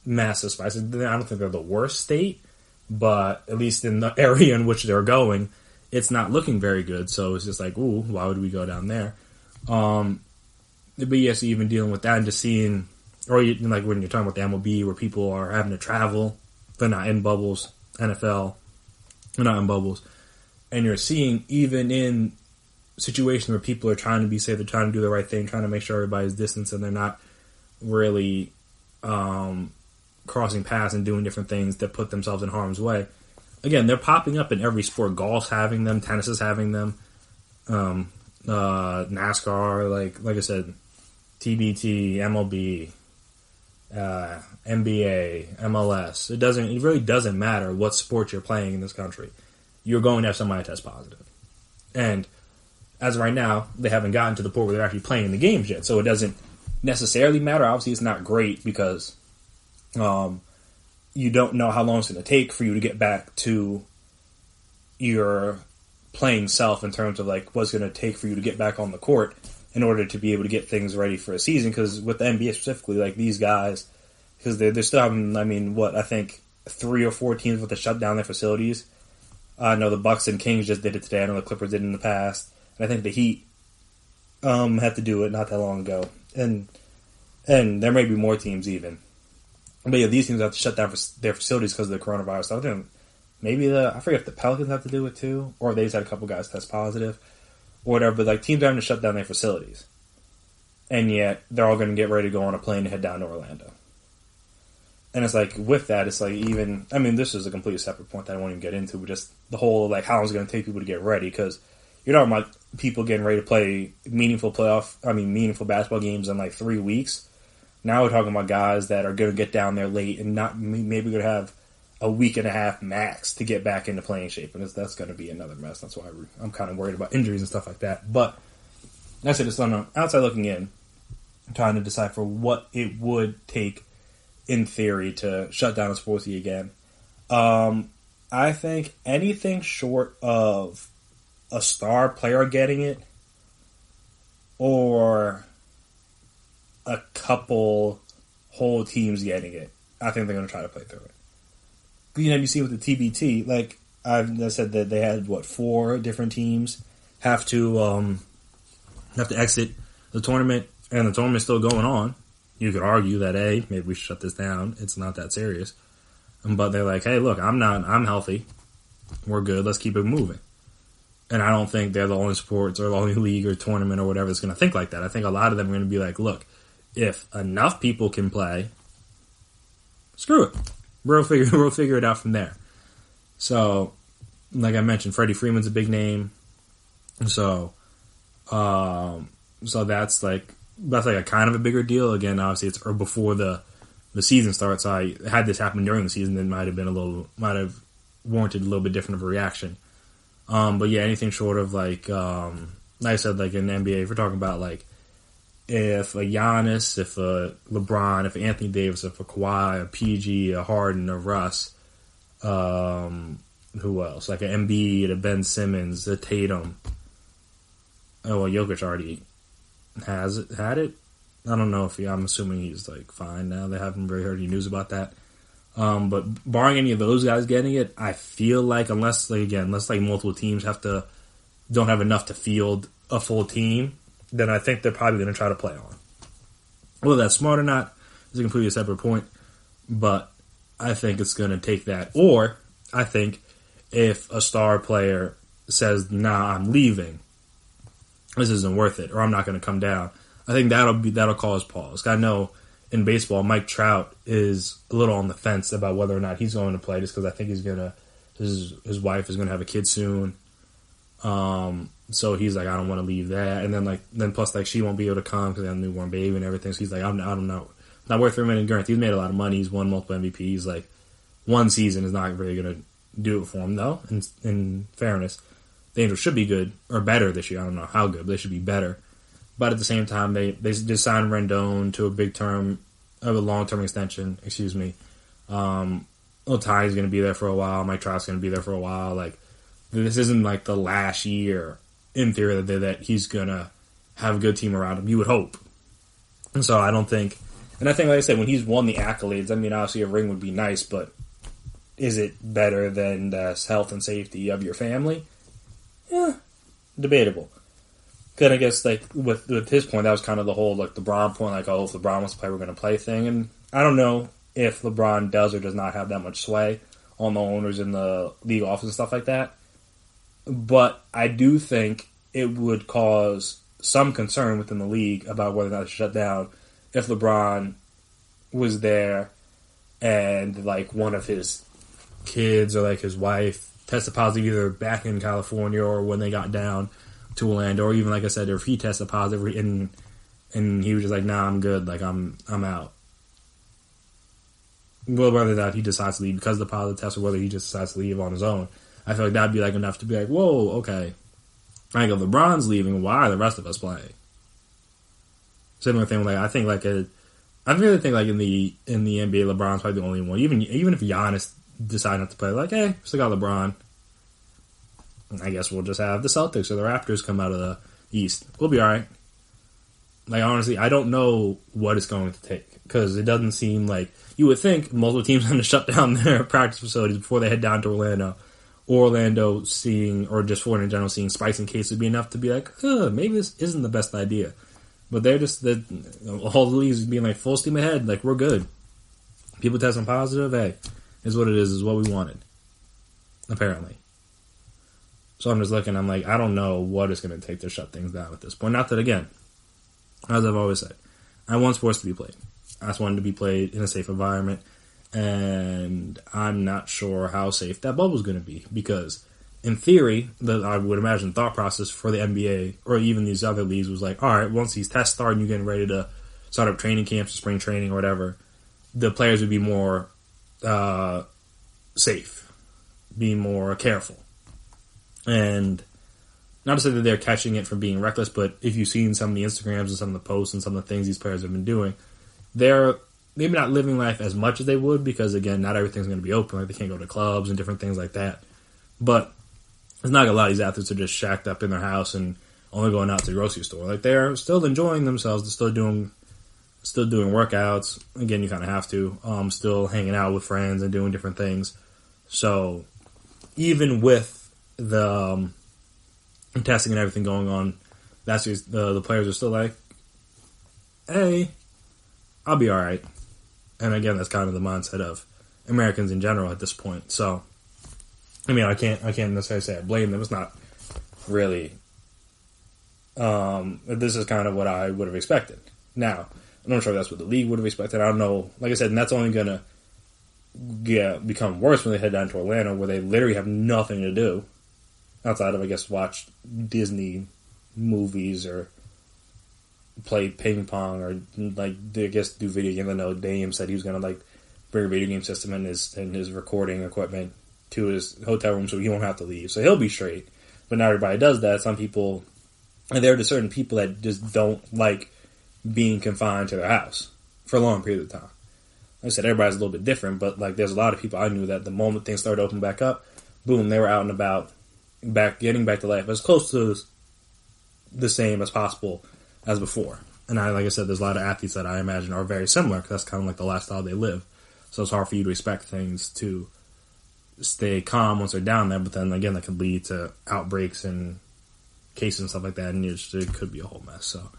massive spikes. I don't think they're the worst state, but at least in the area in which they're going, it's not looking very good. So it's just ooh, why would we go down there? But yes, even dealing with that and just seeing, or when you're talking about the MLB where people are having to travel, they're not in bubbles. NFL, they're not in bubbles. And you're seeing even in situations where people are trying to be safe, they're trying to do the right thing, trying to make sure everybody's distanced and they're not really crossing paths and doing different things that put themselves in harm's way. Again, they're popping up in every sport. Golf's having them, tennis is having them, NASCAR, like I said, TBT, MLB, NBA, MLS. It really doesn't matter what sport you're playing in this country. You're going to have somebody test positive. And as of right now, they haven't gotten to the point where they're actually playing the games yet. So it doesn't necessarily matter. Obviously, it's not great because you don't know how long it's going to take for you to get back to your playing self in terms of what's going to take for you to get back on the court in order to be able to get things ready for a season. Because with the NBA specifically, these guys, because they're still having, I think 3 or 4 teams with to shut down their facilities. I know the Bucks and Kings just did it today. I know the Clippers did it in the past. And I think the Heat had to do it not that long ago. And there may be more teams even. But yeah, these teams have to shut down their facilities because of the coronavirus. So I think maybe I forget if the Pelicans have to do it too, or if they just had a couple guys test positive, or whatever. But teams are having to shut down their facilities, and yet they're all going to get ready to go on a plane and head down to Orlando. And it's with that, it's this is a completely separate point that I won't even get into, but just the whole how long it's going to take people to get ready, because you're talking about people getting ready to play meaningful basketball games in 3 weeks. Now we're talking about guys that are going to get down there late and not maybe going to have a week and a half max to get back into playing shape, and that's going to be another mess. That's why I'm kind of worried about injuries and stuff like that. But that's it. It's on the outside looking in, trying to decipher what it would take in theory to shut down a sports league again. I think anything short of a star player getting it or a couple whole teams getting it, I think they're going to try to play through it. You see with the TBT, I said that they had 4 different teams have to exit the tournament, and the tournament's still going on. You could argue that maybe we should shut this down. It's not that serious, but they're hey, look, I'm healthy, we're good. Let's keep it moving. And I don't think they're the only sports or the only league or tournament or whatever that's going to think like that. I think a lot of them are going to be look, if enough people can play, screw it. We'll figure it out from there. So, like I mentioned, Freddie Freeman's a big name. So that's a kind of a bigger deal. Again, obviously it's before the season starts. Had this happened during the season, it might have warranted a little bit different of a reaction. But yeah, anything short of like I said, in the NBA, if we're talking about if a Giannis, if a LeBron, if Anthony Davis, if a Kawhi, a PG, a Harden, a Russ, who else? An Embiid, a Ben Simmons, a Tatum. Oh, well, Jokic already had it. I don't know if I'm assuming he's fine now. They haven't really heard any news about that. But barring any of those guys getting it, I feel unless multiple teams don't have enough to field a full team, then I think they're probably going to try to play on. Whether that's smart or not is a completely separate point, but I think it's going to take that. Or I think if a star player says, nah, I'm leaving, this isn't worth it, or I'm not going to come down, I think that'll cause pause. I know in baseball, Mike Trout is a little on the fence about whether or not he's going to play, just because I think his wife is going to have a kid soon. So he's like, I don't want to leave that. And then plus she won't be able to come because they have a newborn baby and everything. So he's like, I don't know. Not worth $3 million guarantee. He's made a lot of money. He's won multiple MVPs. He's like, one season is not really going to do it for him, though. In fairness, the Angels should be good or better this year. I don't know how good, but they should be better. But at the same time, they just signed Rendon to a long-term extension. Excuse me. Otani's going to be there for a while. Mike Trout's going to be there for a while. Like, this isn't like the last year, in theory, that he's going to have a good team around him. You would hope. And so I don't think... And I think, like I said, when he's won the accolades, I mean, obviously a ring would be nice, but is it better than the health and safety of your family? Yeah, debatable. Then I guess, like, with his point, that was kind of the whole, like, LeBron point, like, oh, if LeBron wants to play, we're going to play thing. And I don't know if LeBron does or does not have that much sway on the owners in the league office and stuff like that. But I do think it would cause some concern within the league about whether or not to shut down if LeBron was there and, like, one of his kids or, like, his wife tested positive either back in California or when they got down to Orlando, or even, like I said, if he tested positive and he was just like, nah, I'm good, like, I'm out. Well, whether that he decides to leave because of the positive test or whether he just decides to leave on his own, I feel like that'd be, like, enough to be like, whoa, okay. Like, if LeBron's leaving, why are the rest of us playing? Similar thing, like, I really think, like, in the NBA, LeBron's probably the only one. Even if Giannis decided not to play, like, hey, still got LeBron. I guess we'll just have the Celtics or the Raptors come out of the East. We'll be all right. Like, honestly, I don't know what it's going to take because it doesn't seem like you would think multiple teams are going to shut down their practice facilities before they head down to Orlando. Or Orlando seeing, or just Florida in general, seeing spikes in cases would be enough to be like, maybe this isn't the best idea. But they're just, all the leagues being like full steam ahead, like, we're good. People testing positive, hey, is what it is what we wanted. Apparently. So I'm just looking, I'm like, I don't know what it's going to take to shut things down at this point. Not that, again, as I've always said, I want sports to be played. I just want it to be played in a safe environment. And I'm not sure how safe that bubble is going to be. Because, in theory, I would imagine the thought process for the NBA, or even these other leagues, was like, all right, once these tests start and you're getting ready to start up training camps, spring training, or whatever, the players would be more safe, be more careful. And not to say that they're catching it from being reckless, but if you've seen some of the Instagrams and some of the posts and some of the things these players have been doing, they're maybe not living life as much as they would because, again, not everything's going to be open. Like, they can't go to clubs and different things like that. But it's not a lot of these athletes are just shacked up in their house and only going out to the grocery store. Like, they're still enjoying themselves. They're still doing workouts. Again, you kind of have to. Still hanging out with friends and doing different things. So even with the testing and everything going on, that's just, the players are still like, hey, I'll be all right. And again, that's kind of the mindset of Americans in general at this point. So, I mean, I can't necessarily say I blame them. It's not really. This is kind of what I would have expected. Now, I'm not sure if that's what the league would have expected. I don't know. Like I said, and that's only going to become worse when they head down to Orlando, where they literally have nothing to do outside of, I guess, watch Disney movies or play ping pong or, like, I guess do video games. I know Dame said he was going to, like, bring a video game system and his recording equipment to his hotel room so he won't have to leave. So he'll be straight. But not everybody does that. Some people, and there are just certain people that just don't like being confined to their house for a long period of time. Like I said, everybody's a little bit different, but, like, there's a lot of people I knew that the moment things started to open back up, boom, they were out and about, getting back to life as close to the same as possible as before. And like I said, there's a lot of athletes that I imagine are very similar because that's kind of like the lifestyle they live. So it's hard for you to expect things to stay calm once they're down there, but then again, that can lead to outbreaks and cases and stuff like that, and it could be a whole mess. So,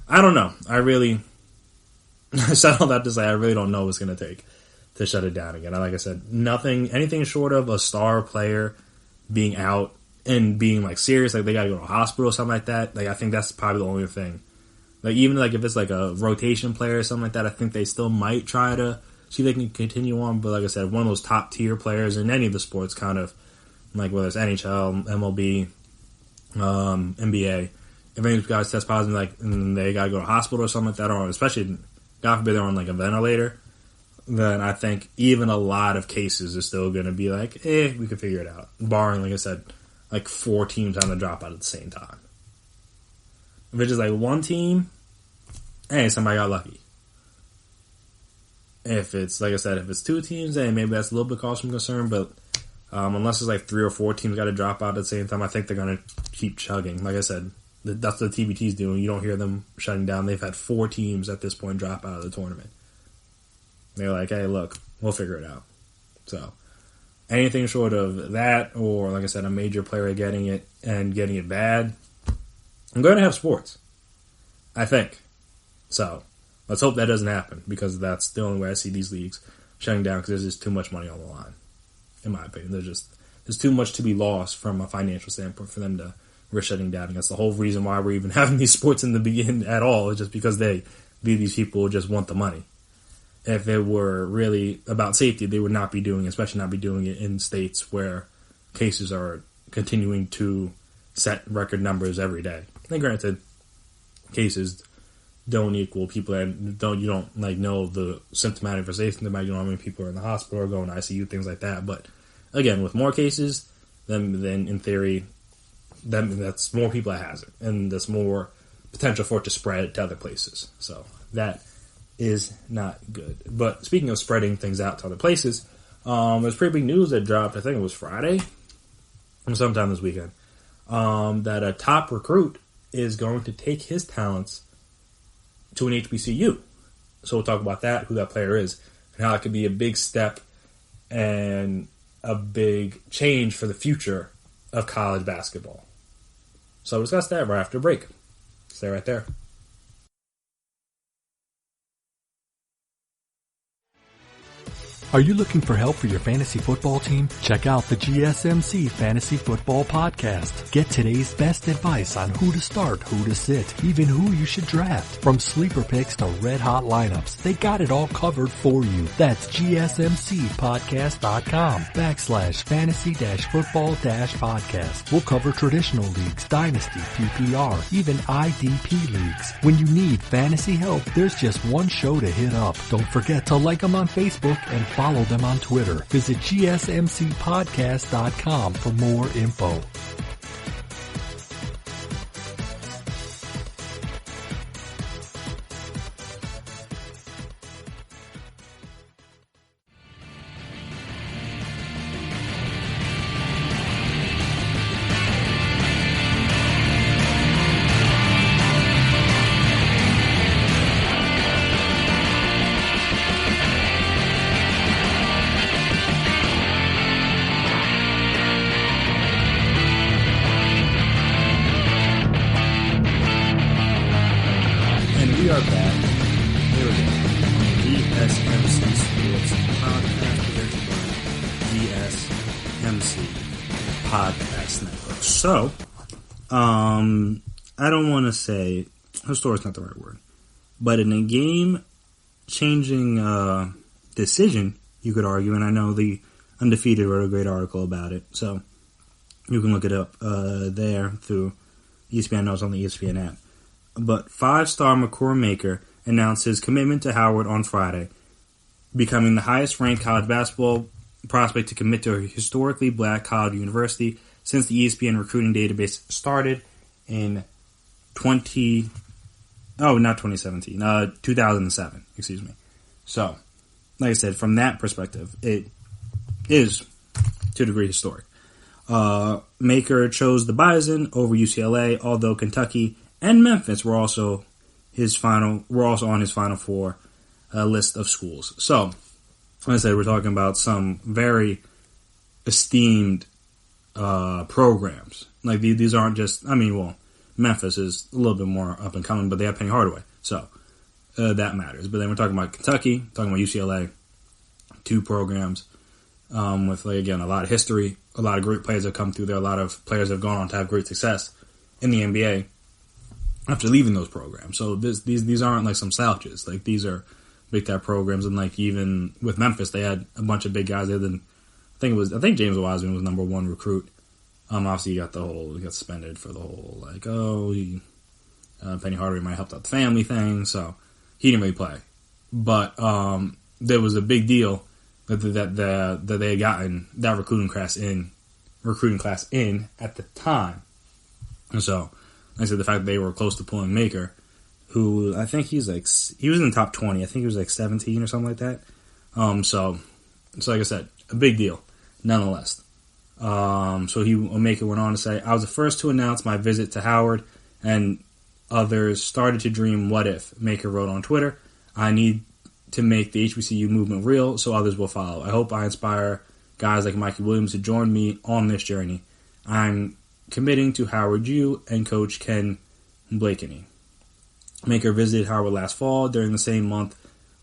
I don't know. I said all that to say I really don't know what's going to take to shut it down again. Like I said, anything short of a star player being out and being like serious, like they got to go to a hospital or something like that. Like I think that's probably the only thing. Like even like if it's like a rotation player or something like that, I think they still might try to see if they can continue on. But like I said, one of those top tier players in any of the sports, kind of like whether it's NHL, MLB, NBA, if any guys test positive, like and they got to go to a hospital or something like that, or especially God forbid they're on like a ventilator, then I think even a lot of cases are still going to be like, we can figure it out. Barring, like I said, like 4 teams on the dropout at the same time. If it's just like one team, somebody got lucky. If it's, like I said, if it's 2 teams, maybe that's a little bit cause some concern, but unless it's like 3 or 4 teams got to drop out at the same time, I think they're going to keep chugging. Like I said, that's what the TBT's doing. You don't hear them shutting down. They've had 4 teams at this point drop out of the tournament. They're like, hey, look, we'll figure it out. So, anything short of that, or like I said, a major player getting it and getting it bad, I'm going to have sports. I think. So, let's hope that doesn't happen, because that's the only way I see these leagues shutting down, because there's just too much money on the line, in my opinion. There's too much to be lost from a financial standpoint for them to risk shutting down. And that's the whole reason why we're even having these sports in the beginning at all, is just because these people just want the money. If it were really about safety, they would not be doing it, especially not be doing it in states where cases are continuing to set record numbers every day. And granted, cases don't equal people that you don't like know the symptomatic for safety. You don't know how many people are in the hospital or going to ICU, things like that. But again, with more cases, then in theory, that's more people that has it, and there's more potential for it to spread to other places. So that is not good. But speaking of spreading things out to other places, there's pretty big news that dropped, I think it was Friday, or sometime this weekend, that a top recruit is going to take his talents to an HBCU. So we'll talk about that, who that player is, and how it could be a big step and a big change for the future of college basketball. So we'll discuss that right after break. Stay right there. Are you looking for help for your fantasy football team? Check out the GSMC Fantasy Football Podcast. Get today's best advice on who to start, who to sit, even who you should draft. From sleeper picks to red hot lineups, they got it all covered for you. That's GSMCpodcast.com/fantasy-football-podcast. We'll cover traditional leagues, dynasty, PPR, even IDP leagues. When you need fantasy help, there's just one show to hit up. Don't forget to like them on Facebook and follow them on Twitter. Visit GSMCpodcast.com for more info. We are back. Here we go. GSMC Sports Podcast GSMC Podcast Network. So, I don't want to say historic is not the right word, but in a game-changing decision, you could argue, and I know the Undefeated wrote a great article about it, so you can look it up there through ESPN Notes on the ESPN app. But 5-star Makur Maker announced his commitment to Howard on Friday, becoming the highest-ranked college basketball prospect to commit to a historically black college university since the ESPN recruiting database started in 2007, excuse me. So, like I said, from that perspective, it is to a degree historic. Maker chose the Bison over UCLA, although Kentucky and Memphis were also on his Final Four list of schools. So, like I said, we're talking about some very esteemed programs. Like these aren't just. I mean, well, Memphis is a little bit more up and coming, but they have Penny Hardaway, so that matters. But then we're talking about Kentucky, talking about UCLA, 2 programs with, like, again, a lot of history, a lot of great players have come through there, a lot of players have gone on to have great success in the NBA after leaving those programs. So these aren't like some slouches. Like, these are big time programs, and like even with Memphis, they had a bunch of big guys. I think James Wiseman was number 1 recruit. Obviously he got suspended for the whole Penny Hardaway might have helped out the family thing, so he didn't really play. But there was a big deal that they had gotten that recruiting class in at the time. And so, like I said, the fact that they were close to pulling Maker, who I think he was in the top 20. I think he was like 17 or something like that. So like I said, a big deal, nonetheless. Maker went on to say, I was the first to announce my visit to Howard, and others started to dream what if. Maker wrote on Twitter, I need to make the HBCU movement real so others will follow. I hope I inspire guys like Mikey Williams to join me on this journey. I'm committing to Howard U and Coach Ken Blakeney. Maker visited Howard last fall during the same month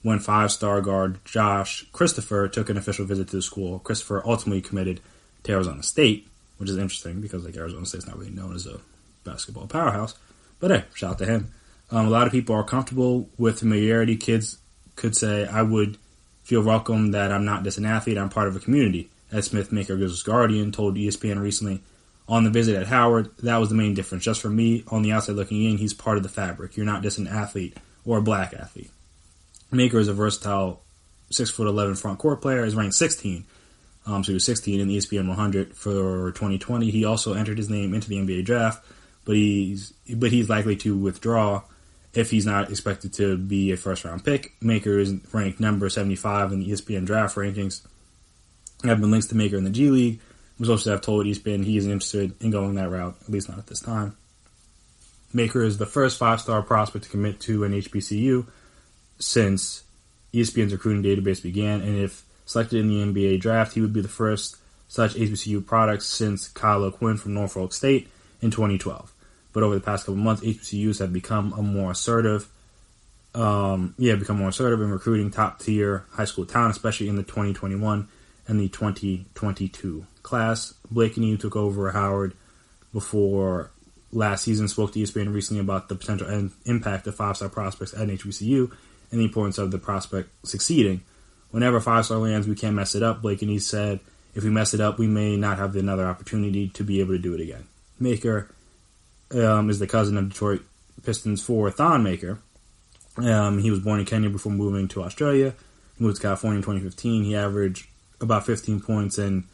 when 5-star guard Josh Christopher took an official visit to the school. Christopher ultimately committed to Arizona State, which is interesting because like Arizona State's not really known as a basketball powerhouse. But hey, shout out to him. A lot of people are comfortable with familiarity. Kids could say, I would feel welcome that I'm not just an athlete, I'm part of a community. Ed Smith, Maker's guardian, told ESPN recently on the visit at Howard, that was the main difference. Just for me, on the outside looking in, he's part of the fabric. You're not just an athlete or a black athlete. Maker is a versatile 6'11" front court player, is ranked 16. So he was 16 in the ESPN 100 for 2020. He also entered his name into the NBA draft, but he's likely to withdraw if he's not expected to be a first-round pick. Maker is ranked number 75 in the ESPN draft rankings. There have been links to Maker in the G League. Was also have told ESPN he isn't interested in going that route, at least not at this time. Maker is the first 5-star prospect to commit to an HBCU since ESPN's recruiting database began, and if selected in the NBA draft, he would be the first such HBCU product since Kyle O'Quinn from Norfolk State in 2012. But over the past couple months, HBCUs have become more assertive in recruiting top-tier high school talent, especially in the 2021 and the 2022 class. Blakeney, who took over Howard before last season, spoke to ESPN recently about the potential impact of 5-star prospects at an HBCU and the importance of the prospect succeeding. Whenever 5-star lands, we can't mess it up, Blakeney said. If we mess it up, we may not have another opportunity to be able to do it again. Maker is the cousin of Detroit Pistons forward Thon Maker. He was born in Kenya before moving to Australia. He moved to California in 2015. He averaged about 15 points and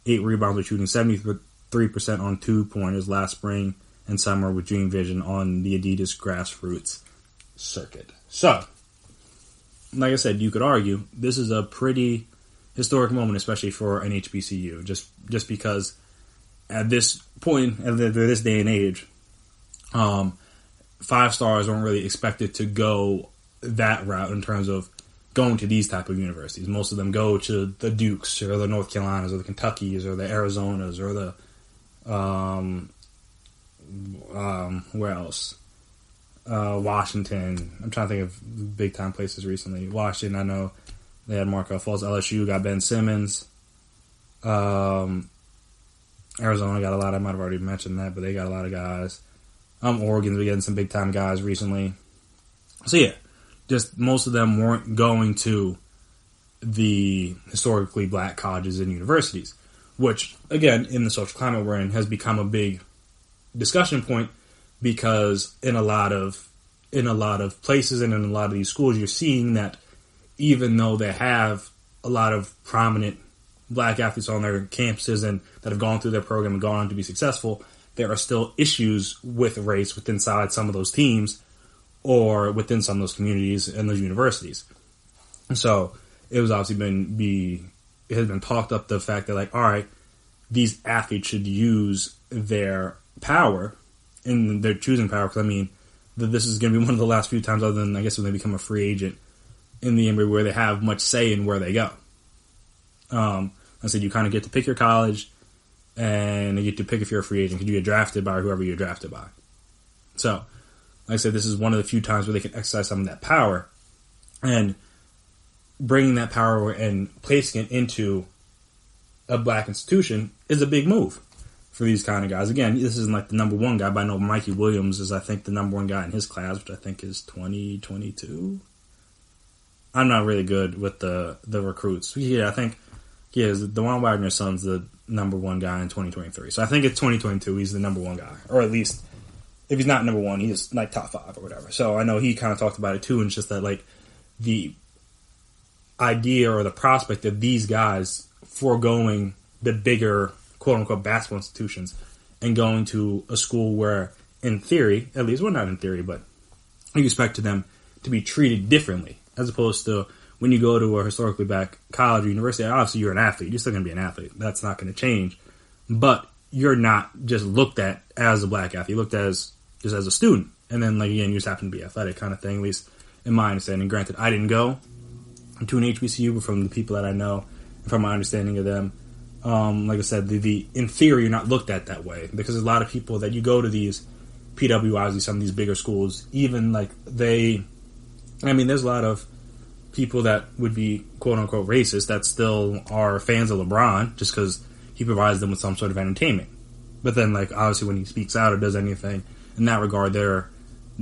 8 rebounds, with shooting 73% on 2-pointers last spring and summer with Dream Vision on the Adidas Grassroots circuit. So, like I said, you could argue this is a pretty historic moment, especially for an HBCU, just because at this point, at this day and age, 5-stars aren't really expected to go that route in terms of going to these type of universities. Most of them go to the Dukes or the North Carolinas or the Kentuckys or the Arizonas or the where else? Washington. I'm trying to think of big time places recently. Washington, I know they had Markel Fultz. LSU got Ben Simmons. Arizona got a lot. I might have already mentioned that, but they got a lot of guys. Oregon's been getting some big time guys recently. So yeah, just most of them weren't going to the historically black colleges and universities, which again, in the social climate we're in, has become a big discussion point, because in a lot of places and in a lot of these schools, you're seeing that even though they have a lot of prominent black athletes on their campuses and that have gone through their program and gone on to be successful, there are still issues with race within some of those teams or within some of those communities and those universities. And so it was obviously it has been talked up, the fact that, like, all right, these athletes should use their power and their choosing power, because I mean, this is going to be one of the last few times, other than I guess when they become a free agent in the NBA, where they have much say in where they go. I said you kind of get to pick your college, and you get to pick if you're a free agent because you get drafted by whoever you're drafted by. So, like I said, this is one of the few times where they can exercise some of that power, and bringing that power and placing it into a black institution is a big move for these kind of guys. Again, this isn't like the number one guy, but I know Mikey Williams is, I think, the number one guy in his class, which I think is 2022. I'm not really good with the recruits. Yeah, I think DeJuan Wagner's son's the number one guy in 2023. So I think it's 2022. He's the number one guy, or at least if he's not number one, he's like top 5 or whatever. So I know he kind of talked about it too, and it's just that like the idea or the prospect of these guys foregoing the bigger quote unquote basketball institutions and going to a school where, in theory, at least, well, not in theory, but you expect them to be treated differently as opposed to when you go to a historically black college or university. Obviously, you're an athlete. You're still going to be an athlete. That's not going to change. But you're not just looked at as a black athlete. You're looked at as just as a student. And then, like, again, you just happen to be athletic kind of thing, at least in my understanding. Granted, I didn't go to an HBCU, but from the people that I know and from my understanding of them, like I said, in theory, you're not looked at that way because there's a lot of people that you go to these PWIs, some of these bigger schools, even like there's a lot of people that would be quote unquote racist that still are fans of LeBron just because he provides them with some sort of entertainment. But then, like, obviously when he speaks out or does anything in that regard, they're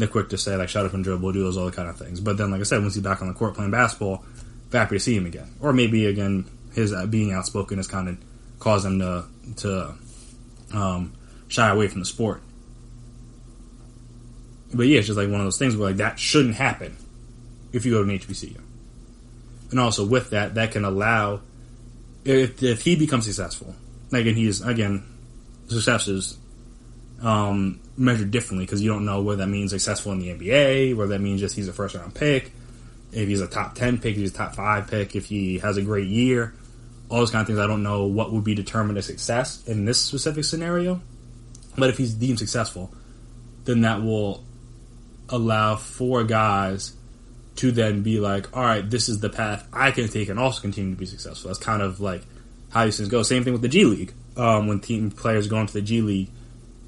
quick to say, like, shut up and dribble, do those other kind of things. But then, like I said, once he's back on the court playing basketball, happy to see him again. Or maybe, again, his being outspoken has kind of caused him to shy away from the sport. But yeah, it's just like one of those things where, like, that shouldn't happen if you go to an HBCU. And also with that can allow, if he becomes successful, like, and he's, again, success is measured differently because you don't know whether that means successful in the NBA, whether that means just he's a first round pick, if he's a top 10 pick, if he's a top 5 pick, if he has a great year, all those kind of things. I don't know what would be determined as success in this specific scenario, but if he's deemed successful, then that will allow for guys to then be like, all right, this is the path I can take and also continue to be successful. That's kind of like how these things go. Same thing with the G League. When team players go into the G League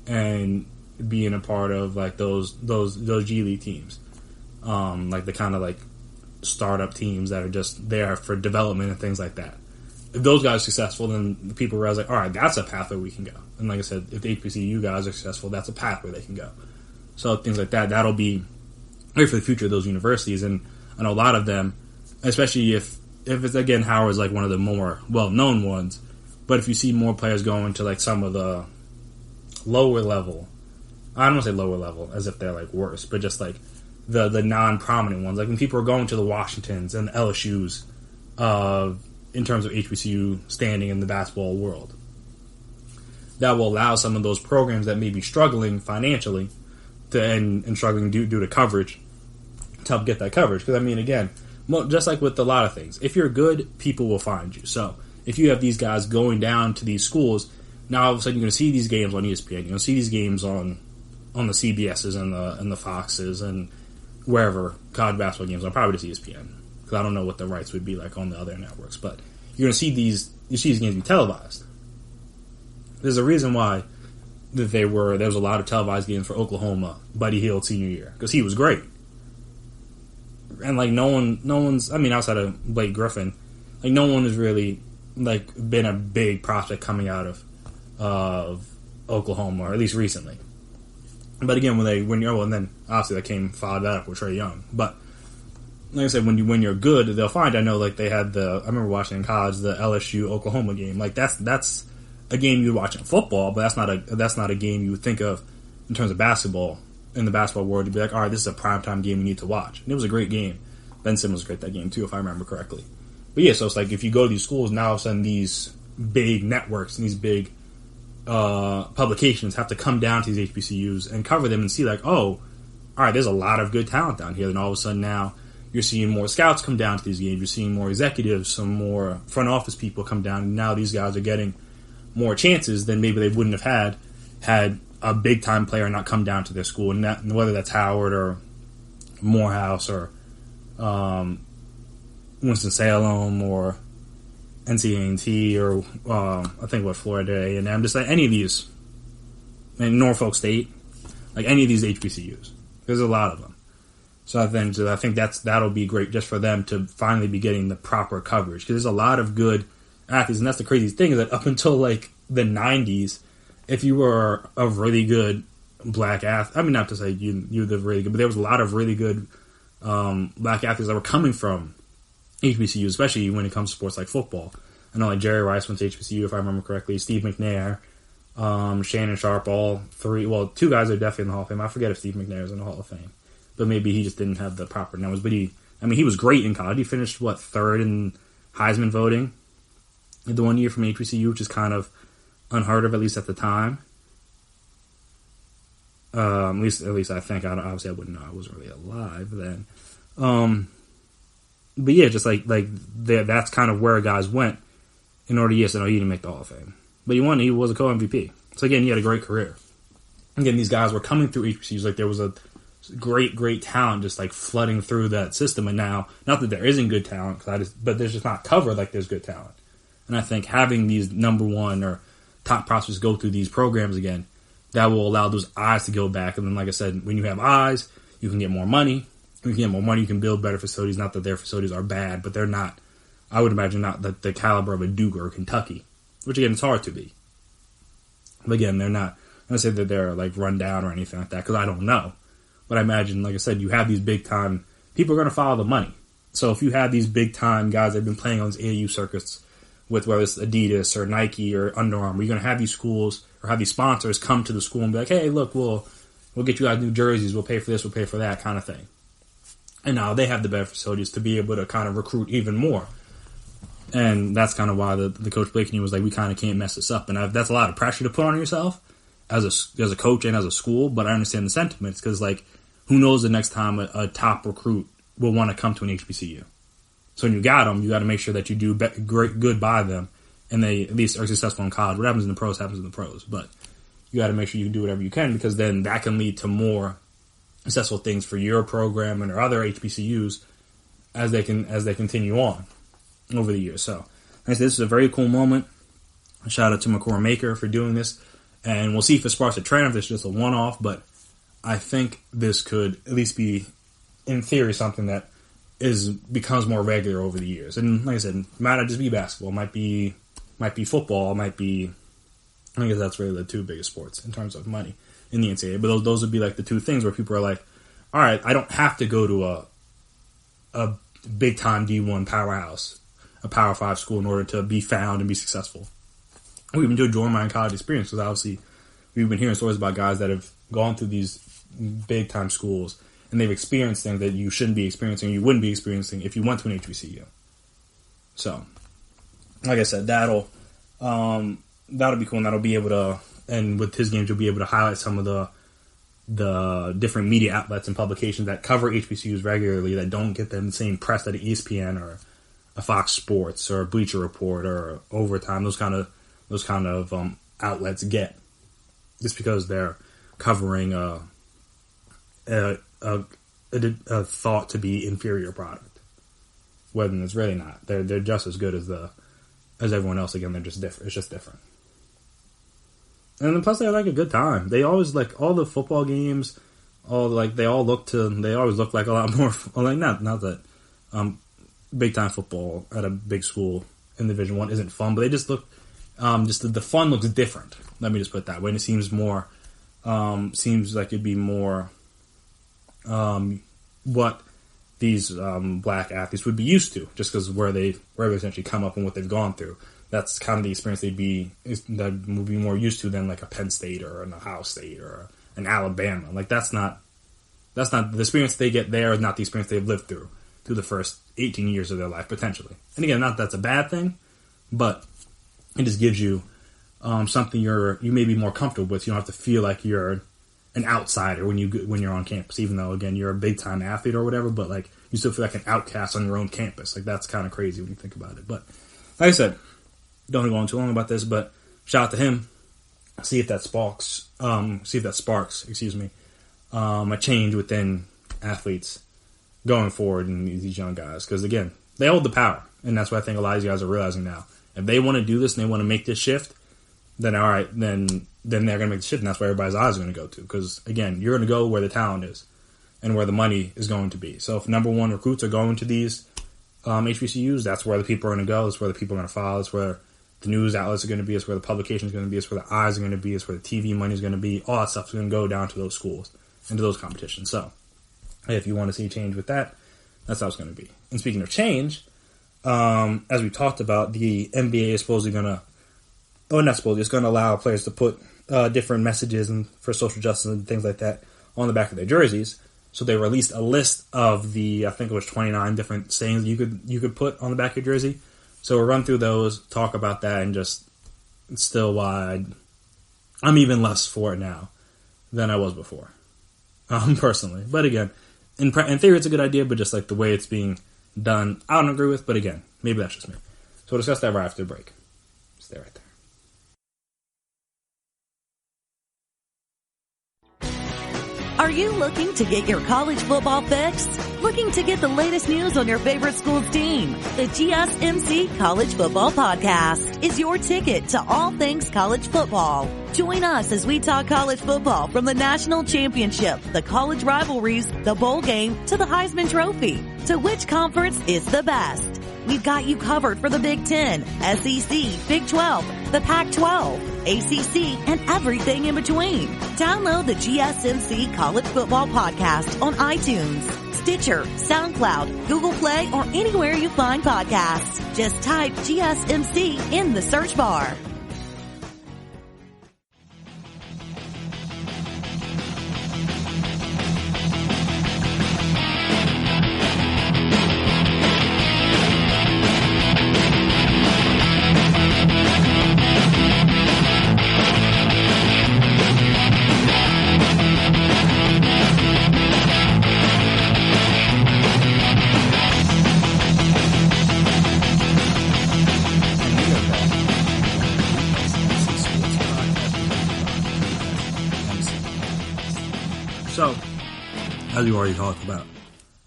and being a part of like those G League teams, like the kind of like startup teams that are just there for development and things like that. If those guys are successful, then the people realize like, all right, that's a path where we can go. And like I said, if the HBCU guys are successful, that's a path where they can go. So things like that, that'll be great for the future of those universities. And I know a lot of them, especially if it's, again, Howard's like one of the more well-known ones, but if you see more players going to like some of the lower level, I don't want to say lower level as if they're like worse, but just like the non-prominent ones, like when people are going to the Washingtons and the LSUs in terms of HBCU standing in the basketball world, that will allow some of those programs that may be struggling financially and struggling due to coverage to help get that coverage. Because, I mean, again, just like with a lot of things, if you're good, people will find you. So if you have these guys going down to these schools, now all of a sudden you're going to see these games on ESPN. You're going to see these games on the CBSs and the Foxes and wherever college basketball games are. Probably just ESPN because I don't know what the rights would be like on the other networks. But you're going to see these games be televised. There's a reason why there was a lot of televised games for Oklahoma, Buddy Hield senior year, because he was great. And like no one's, I mean, outside of Blake Griffin, like no one has really like been a big prospect coming out of Oklahoma, or at least recently. But again, and then obviously that came followed that up with Trae Young. But like I said, when you're good, they'll find. I know like they had I remember watching in college the LSU Oklahoma game. Like that's a game you'd watch in football, but that's not a game you would think of in terms of basketball. In the basketball world, to be like, all right, this is a primetime game we need to watch. And it was a great game. Ben Simmons was great that game too, if I remember correctly. But yeah, so it's like if you go to these schools, now all of a sudden these big networks and these big publications have to come down to these HBCUs and cover them and see like, oh, all right, there's a lot of good talent down here. Then all of a sudden now you're seeing more scouts come down to these games. You're seeing more executives, some more front office people come down. And now these guys are getting more chances than maybe they wouldn't have had a big-time player not come down to their school, and whether that's Howard or Morehouse or Winston-Salem or NC or I think Florida A&M, just like any of these, and Norfolk State, like any of these HBCUs. There's a lot of them. So I think that'll be great just for them to finally be getting the proper coverage, because there's a lot of good athletes, and that's the crazy thing, is that up until like the 90s, if you were a really good black athlete, I mean, not to say you're the really good, but there was a lot of really good black athletes that were coming from HBCU, especially when it comes to sports like football. I know like Jerry Rice went to HBCU, if I remember correctly, Steve McNair, Shannon Sharp, all three. Well, two guys are definitely in the Hall of Fame. I forget if Steve McNair is in the Hall of Fame, but maybe he just didn't have the proper numbers. But he was great in college. He finished third in Heisman voting the one year from HBCU, which is kind of unheard of, at least at the time. At least I think. Obviously, I wouldn't know. I wasn't really alive then. But yeah, just like that's kind of where guys went in order. Yes, I know he didn't make the Hall of Fame, but he won. He was a co-MVP. So again, he had a great career. Again, these guys were coming through HBCUs. Like there was a great talent just like flooding through that system. And now, not that there isn't good talent, but there's just not covered like there's good talent. And I think having these number one or top prospects go through these programs again, that will allow those eyes to go back. And then, like I said, when you have eyes, you can get more money. When you can get more money, you can build better facilities. Not that their facilities are bad, but they're not, I would imagine, not the caliber of a Duke or Kentucky, which again, it's hard to be. But again, they're not, I'm going to say that they're like run down or anything like that, because I don't know. But I imagine, like I said, you have these big time, people are going to follow the money. So if you have these big time guys that have been playing on these AAU circuits with whether it's Adidas or Nike or Under Armour, you're going to have these schools or have these sponsors come to the school and be like, hey, look, we'll get you guys new jerseys, we'll pay for this, we'll pay for that kind of thing. And now they have the better facilities to be able to kind of recruit even more. And that's kind of why the Coach Blakeney was like, we kind of can't mess this up. And that's a lot of pressure to put on yourself as a coach and as a school, but I understand the sentiments, because like, who knows the next time a top recruit will want to come to an HBCU. So when you got them, you got to make sure that you do good by them, and they at least are successful in college. What happens in the pros happens in the pros, but you got to make sure you do whatever you can, because then that can lead to more successful things for your program and or other HBCUs as they continue on over the years. So, like I said, this is a very cool moment. A shout out to Makur Maker for doing this, and we'll see if it sparks a trend, if it's just a one-off. But I think this could at least be, in theory, something that becomes more regular over the years. And like I said, it might not just be basketball, it might be football, it might be, I guess that's really the two biggest sports in terms of money in the NCAA. But those would be like the two things where people are like, all right, I don't have to go to a big time D1 powerhouse, a Power 5 school, in order to be found and be successful. We've been enjoying my college experience, because obviously we've been hearing stories about guys that have gone through these big time schools and they've experienced things that you shouldn't be experiencing, or you wouldn't be experiencing if you went to an HBCU. So, like I said, that'll be cool, and that'll be able to, and with his games, you'll be able to highlight some of the different media outlets and publications that cover HBCUs regularly that don't get the same press that ESPN or a Fox Sports or a Bleacher Report or Overtime, those kind of outlets get, just because they're covering a thought to be inferior product, when it's really not. They're just as good as everyone else. Again, they're just different. It's just different. And then plus they have like a good time. They always, like, all the football games, they always look like a lot more, like not that big time football at a big school in Division I isn't fun, but they just look, the fun looks different. Let me just put it that way. And it seems more, seems like it'd be more what these black athletes would be used to, just because where they essentially come up and what they've gone through. That's kind of the experience that would be more used to than like a Penn State or an Ohio State or an Alabama. Like that's not the experience they get there, is not the experience they've lived through the first 18 years of their life, potentially. And again, not that that's a bad thing, but it just gives you something you may be more comfortable with. You don't have to feel like you're an outsider when you're on campus, even though, again, you're a big time athlete or whatever, but like you still feel like an outcast on your own campus. Like that's kind of crazy when you think about it. But like I said, don't go on too long about this, but shout out to him. See if that sparks, a change within athletes going forward in these young guys. Because again, they hold the power, and that's what I think a lot of these guys are realizing now. If they want to do this and they want to make this shift, then all right, then they're going to make the shift, and that's where everybody's eyes are going to go to. Because, again, you're going to go where the talent is and where the money is going to be. So if number one recruits are going to these HBCUs, that's where the people are going to go. That's where the people are going to follow. That's where the news outlets are going to be. It's where the publication is going to be. It's where the eyes are going to be. It's where the TV money is going to be. All that stuff is going to go down to those schools and to those competitions. So if you want to see change with that, that's how it's going to be. And speaking of change, as we talked about, the NBA is supposedly going to, it's going to allow players to put different messages and for social justice and things like that on the back of their jerseys. So they released a list of the, I think it was 29 different sayings you could put on the back of your jersey. So we'll run through those, talk about that, and just still why I'm even less for it now than I was before, personally. But again, in theory, it's a good idea, but just like the way it's being done, I don't agree with. But again, maybe that's just me. So we'll discuss that right after the break. Stay right there. Are you looking to get your college football fix? Looking to get the latest news on your favorite school's team? The GSMC College Football Podcast is your ticket to all things college football. Join us as we talk college football from the national championship, the college rivalries, the bowl game, to the Heisman Trophy. To which conference is the best? We've got you covered for the Big Ten, SEC, Big 12, the Pac-12, ACC, and everything in between. Download the GSMC College Football Podcast on iTunes, Stitcher, SoundCloud, Google Play, or anywhere you find podcasts. Just type GSMC in the search bar. So, as you already talked about,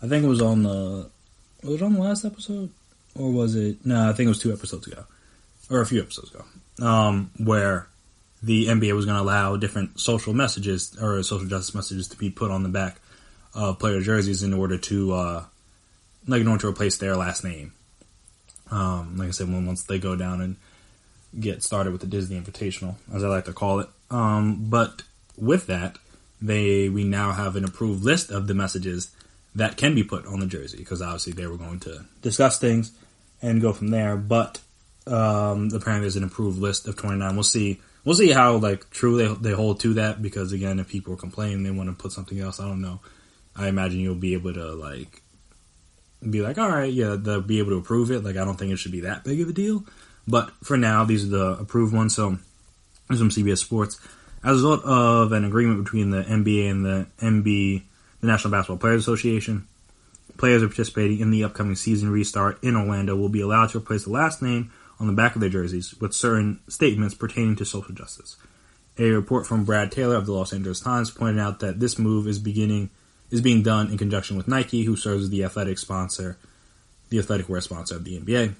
I think it was on the last episode? Or was it? No, I think it was 2 episodes ago. Or a few episodes ago. Where the NBA was going to allow different social messages, or social justice messages, to be put on the back of player jerseys in order to replace their last name. Like I said, once they go down and get started with the Disney Invitational, as I like to call it. But with that, we now have an approved list of the messages that can be put on the jersey, because obviously they were going to discuss things and go from there. But apparently there's an approved list of 29. We'll see how true they hold to that, because again, if people are complaining they want to put something else, I don't know. I imagine you'll be able to be like, all right, yeah, they'll be able to approve it. I don't think it should be that big of a deal. But for now, these are the approved ones. So here's from CBS Sports. As a result of an agreement between the NBA and the National Basketball Players Association, players are participating in the upcoming season restart in Orlando will be allowed to replace the last name on the back of their jerseys with certain statements pertaining to social justice. A report from Brad Taylor of the Los Angeles Times pointed out that this move is being done in conjunction with Nike, who serves as the athletic wear sponsor of the NBA.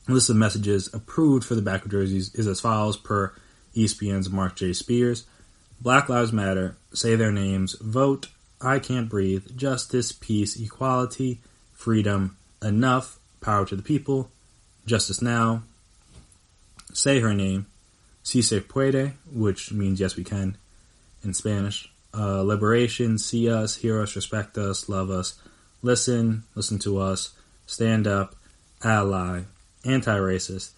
The list of messages approved for the back of jerseys is as follows per ESPN's Mark J. Spears: Black Lives Matter, say their names, vote, I can't breathe, justice, peace, equality, freedom, enough, power to the people, justice now, say her name, si se puede, which means yes we can in Spanish, liberation, see us, hear us, respect us, love us, listen to us, stand up, ally, anti-racist,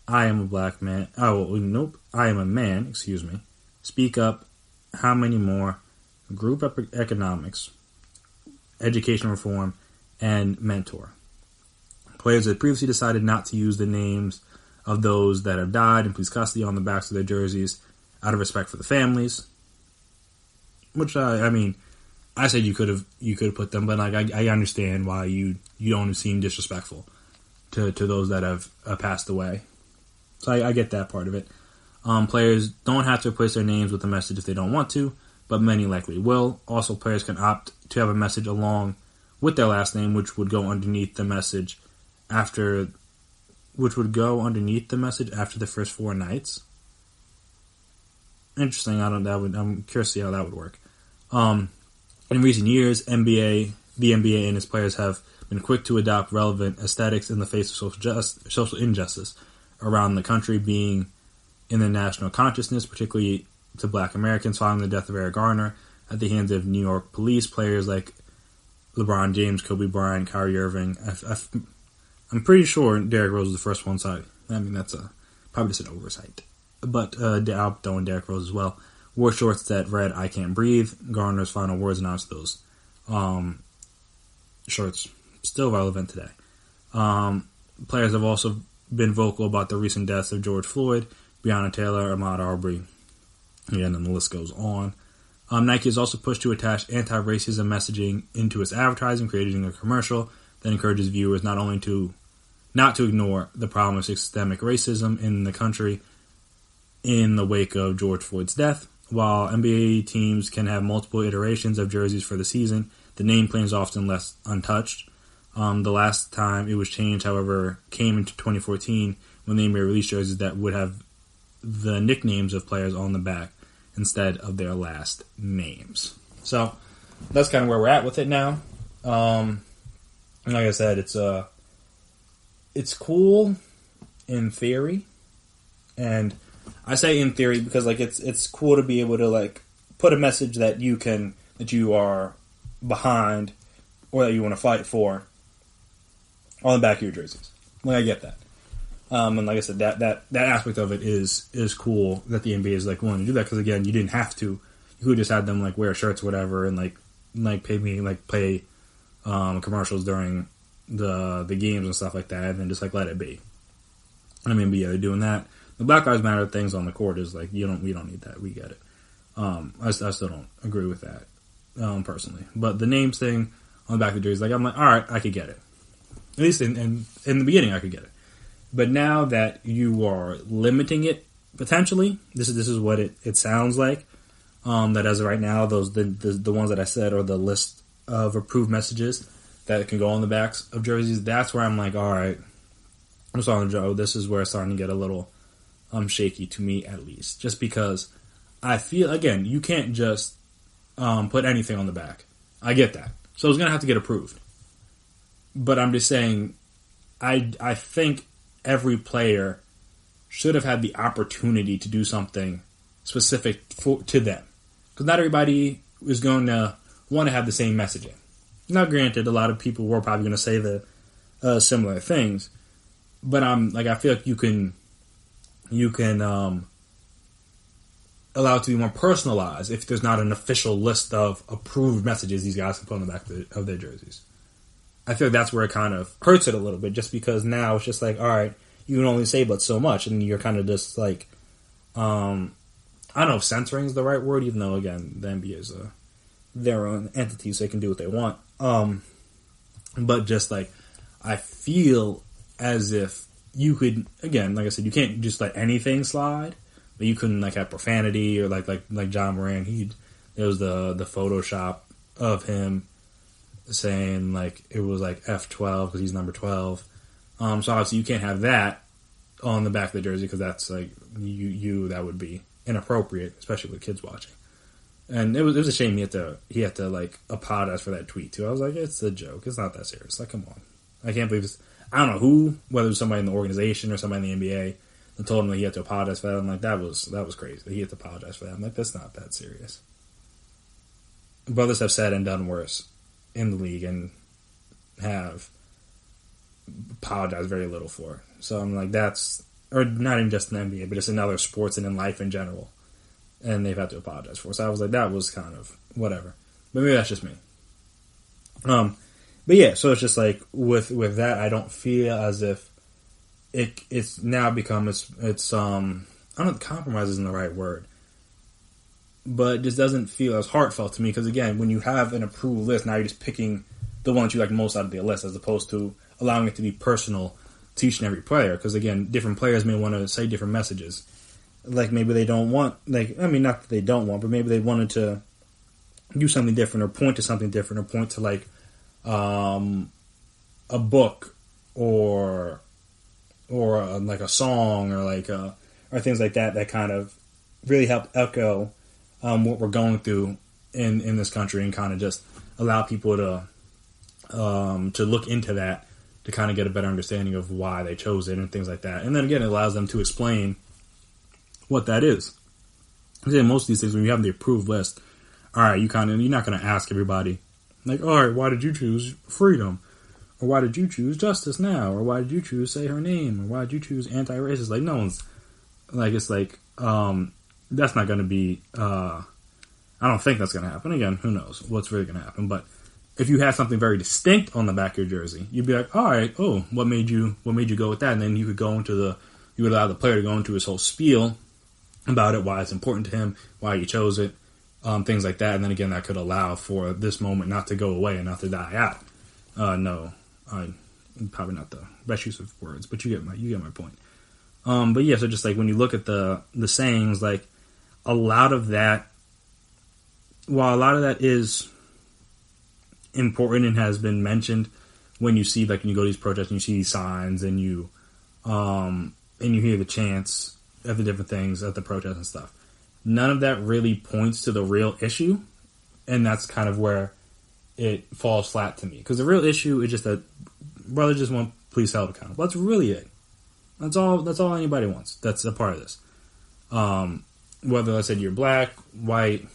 I am a black man. I am a man, Speak up. How many more? Group economics, education reform, and mentor. Players had previously decided not to use the names of those that have died in police custody on the backs of their jerseys out of respect for the families. Which, I said you could have put them, but I understand why you don't seem disrespectful to those that have passed away. So I get that part of it. Players don't have to replace their names with a message if they don't want to, but many likely will. Also, players can opt to have a message along with their last name, which would go underneath the message after which would go underneath the message after the first 4 nights. Interesting. I'm curious to see how that would work. In recent years, the NBA and its players have been quick to adopt relevant aesthetics in the face of social injustice around the country being in the national consciousness, particularly to Black Americans following the death of Eric Garner at the hands of New York police. Players like LeBron James, Kobe Bryant, Kyrie Irving. I'm pretty sure Derrick Rose was the first one, so I mean, that's probably just an oversight. But I'll throw in Derrick Rose as well. Wore shorts that read, "I can't breathe." Garner's final words announced those shorts. Still relevant today. Players have also been vocal about the recent deaths of George Floyd, Breonna Taylor, Ahmaud Arbery, and the list goes on. Nike has also pushed to attach anti-racism messaging into its advertising, creating a commercial that encourages viewers not to ignore the problem of systemic racism in the country in the wake of George Floyd's death. While NBA teams can have multiple iterations of jerseys for the season, the nameplate is often left untouched. The last time it was changed, however, came into 2014 when the NBA released jerseys that would have the nicknames of players on the back instead of their last names. So that's kind of where we're at with it now. And like I said, it's cool in theory, and I say in theory because like it's cool to be able to like put a message that you are behind or that you want to fight for on the back of your jerseys. Like I get that. And like I said, that aspect of it is cool that the NBA is like willing to do that, because again, you didn't have to. You could just have them like wear shirts or whatever and like play commercials during the games and stuff like that, and then just like let it be. I mean, but yeah, they're doing that. The Black Lives Matter things on the court is like we don't need that. We get it. I still don't agree with that personally. But the names thing on the back of the jersey, like I'm like, all right, I could get it. At least in the beginning, I could get it. But now that you are limiting it potentially, this is what it sounds like. That as of right now, the ones that I said are the list of approved messages that can go on the backs of jerseys. That's where I'm like, all right, I'm sorry, Joe. This is where it's starting to get a little shaky to me, at least, just because I feel again you can't just put anything on the back. I get that, so it's gonna have to get approved. But I'm just saying, I think every player should have had the opportunity to do something specific to them. Because not everybody is going to want to have the same messaging. Now, granted, a lot of people were probably going to say the similar things. But I feel like you can allow it to be more personalized if there's not an official list of approved messages these guys can put on the back of their jerseys. I feel like that's where it kind of hurts it a little bit, just because now it's just like, all right, you can only say but so much, and you're kind of just like, I don't know if censoring is the right word, even though, again, the NBA is their own entity, so they can do what they want. But just like, I feel as if you could, again, like I said, you can't just let anything slide, but you couldn't like have profanity or like John Moran. There was the Photoshop of him saying like it was like F12 because he's number 12. So obviously you can't have that on the back of the jersey, because that's like that would be inappropriate, especially with kids watching. And it was a shame he had to like apologize for that tweet too. I was like, it's a joke. It's not that serious. Like, come on. I can't believe this. I don't know who, whether it was somebody in the organization or somebody in the NBA that told him that he had to apologize for that. I'm like, that was crazy. He had to apologize for that. I'm like, that's not that serious. Brothers have said and done worse in the league and have apologized very little for. So I'm like, or not even just in the NBA, but just in other sports and in life in general. And they've had to apologize for. So I was like, that was kind of whatever. But maybe that's just me. But yeah, so it's just like with that, I don't feel as if it's now become it's I don't know if compromise isn't the right word, but it just doesn't feel as heartfelt to me, because again, when you have an approved list, now you're just picking the one that you like most out of the list, as opposed to allowing it to be personal to each and every player. Because again, different players may want to say different messages. Like maybe they don't want, not that they don't want, but maybe they wanted to do something different or point to something different, or point to like a book or like a song or like or things like that that kind of really help echo what we're going through in this country and kind of just allow people to look into that to kind of get a better understanding of why they chose it and things like that. And then again, it allows them to explain what that is. Most of these things, when you have the approved list, all right, you're not going to ask everybody, like, all right, why did you choose freedom? Or why did you choose justice now? Or why did you choose say her name? Or why did you choose anti-racist? Like, no one's, like, it's like, that's not going to be, I don't think that's going to happen. Again, who knows what's really going to happen. But if you had something very distinct on the back of your jersey, you'd be like, all right, what made you go with that? And then you could you would allow the player to go into his whole spiel about it, why it's important to him, why you chose it, things like that. And then again, that could allow for this moment not to go away and not to die out. Probably not the best use of words, but you get my point. But yeah, so just like when you look at the sayings, like a lot of that, while a lot of that is important and has been mentioned, when you see, like, when you go to these protests and you see these signs and you hear the chants of the different things at the protests and stuff, none of that really points to the real issue, and that's kind of where it falls flat to me. Because the real issue is just that brothers just want police held accountable. That's really it. That's all anybody wants. That's a part of this. Whether I said you're black, white,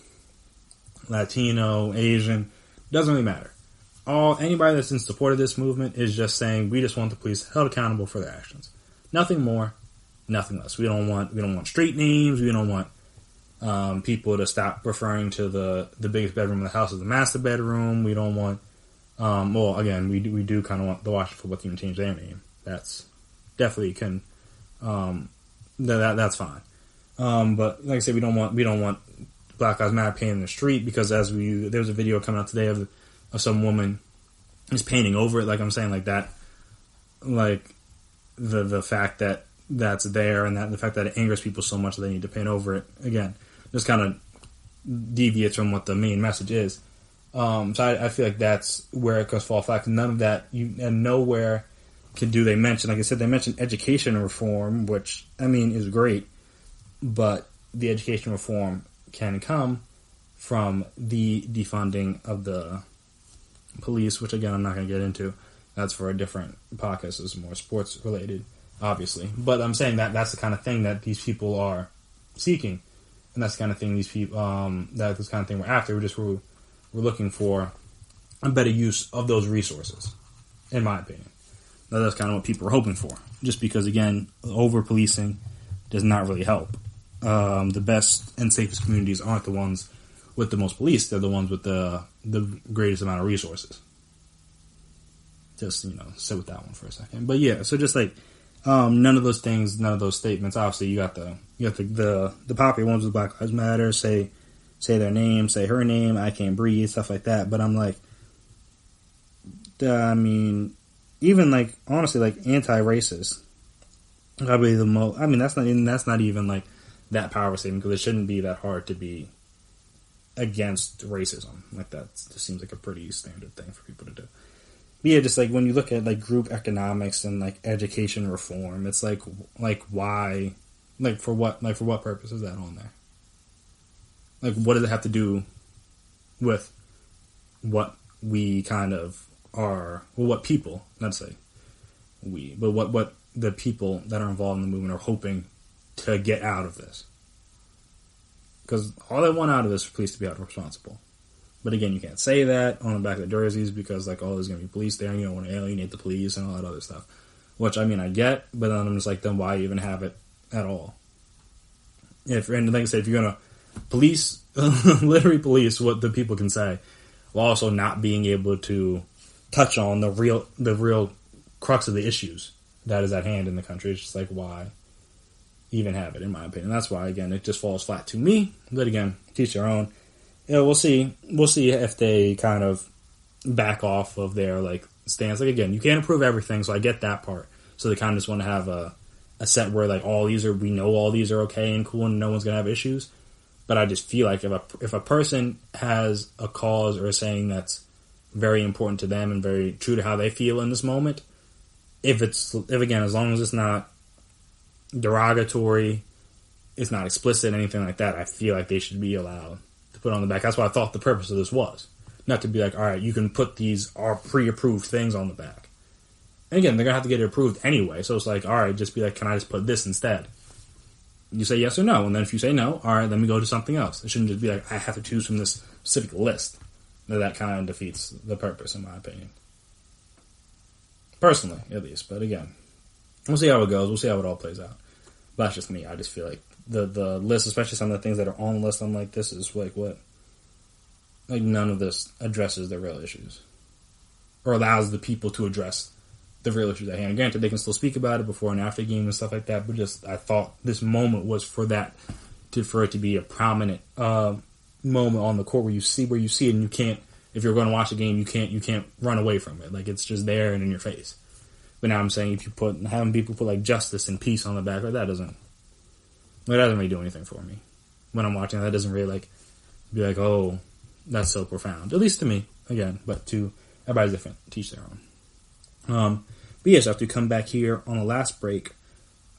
Latino, Asian, doesn't really matter. Anybody that's in support of this movement is just saying we just want the police held accountable for their actions. Nothing more, nothing less. We don't want street names. We don't want people to stop referring to the biggest bedroom in the house as the master bedroom. We don't want. Well, again, we do kind of want the Washington football team to change their name. That's definitely can. That's fine. But like I said, we don't want Black Lives Matter painting in the street, because there was a video coming out today of some woman who's painting over it. Like I'm saying, like that, like the fact that that's there and that the fact that it angers people so much that they need to paint over it, again, just kind of deviates from what the main message is. So I feel like that's where it goes fall flat. None of that, and nowhere they mention, like I said, they mentioned education reform, which, I mean, is great, but the education reform can come from the defunding of the police, which, again, I'm not going to get into. That's for a different podcast. It's more sports related, obviously. But I'm saying that's the kind of thing that these people are seeking, and that's the kind of thing these people that's the kind of thing we're after. We're looking for a better use of those resources, in my opinion. That's kind of what people are hoping for. Just because, again, over-policing does not really help. The best and safest communities aren't the ones with the most police. They're the ones with the greatest amount of resources. Just, sit with that one for a second. But yeah, so just like none of those things, none of those statements. Obviously, you got the popular ones with Black Lives Matter, say their name, say her name, I can't breathe, stuff like that. But I'm like, I mean, even like honestly, like anti-racist, probably the most. I mean, that's not even like that powerful statement, because it shouldn't be that hard to be against racism. Like that just seems like a pretty standard thing for people to do. But yeah, just like when you look at like group economics and like education reform, it's like why, like for what purpose is that on there? Like, what does it have to do with what we kind of are, well, what people, not to say we, but what the people that are involved in the movement are hoping to get out of this? Because all they want out of this is for police to be held responsible. But again, you can't say that on the back of the jerseys, because like, there's going to be police there and you don't want to alienate the police and all that other stuff. Which, I mean, I get, but then I'm just like, then why even have it at all? And like I said, if you're going to police, literally police what the people can say, while also not being able to touch on the real crux of the issues that is at hand in the country, it's just like, why even have it, in my opinion? That's why, again, it just falls flat to me. But again, teach their own. We'll see if they kind of back off of their like stance. Like, again, you can't approve everything, so I get that part. So they kind of just want to have a set where like we know all these are okay and cool and no one's gonna have issues. But I just feel like if a person has a cause or a saying that's very important to them and very true to how they feel in this moment, if again, as long as it's not derogatory, it's not explicit, anything like that, I feel like they should be allowed to put on the back. That's what I thought the purpose of this was. Not to be like, all right, you can put these pre-approved things on the back. And again, they're going to have to get it approved anyway. So it's like, all right, just be like, can I just put this instead? You say yes or no. And then if you say no, all right, then we go to something else. It shouldn't just be like, I have to choose from this specific list. That kind of defeats the purpose, in my opinion. Personally, at least. But again, we'll see how it goes. We'll see how it all plays out. But that's just me. I just feel like the list, especially some of the things that are on the list, I'm like, this is like what? Like none of this addresses the real issues. Or allows the people to address the real issues at hand. Granted, they can still speak about it before and after game and stuff like that, but just I thought this moment was for it to be a prominent moment on the court where you see it, and you can't, if you're going to watch a game, you can't run away from it. Like it's just there and in your face. But now I'm saying if you having people put like justice and peace on the back, like that doesn't really do anything for me when I'm watching. That doesn't really like be like, oh, that's so profound. At least to me, again, but to everybody's different. Teach their own. But yes, after we come back here on the last break,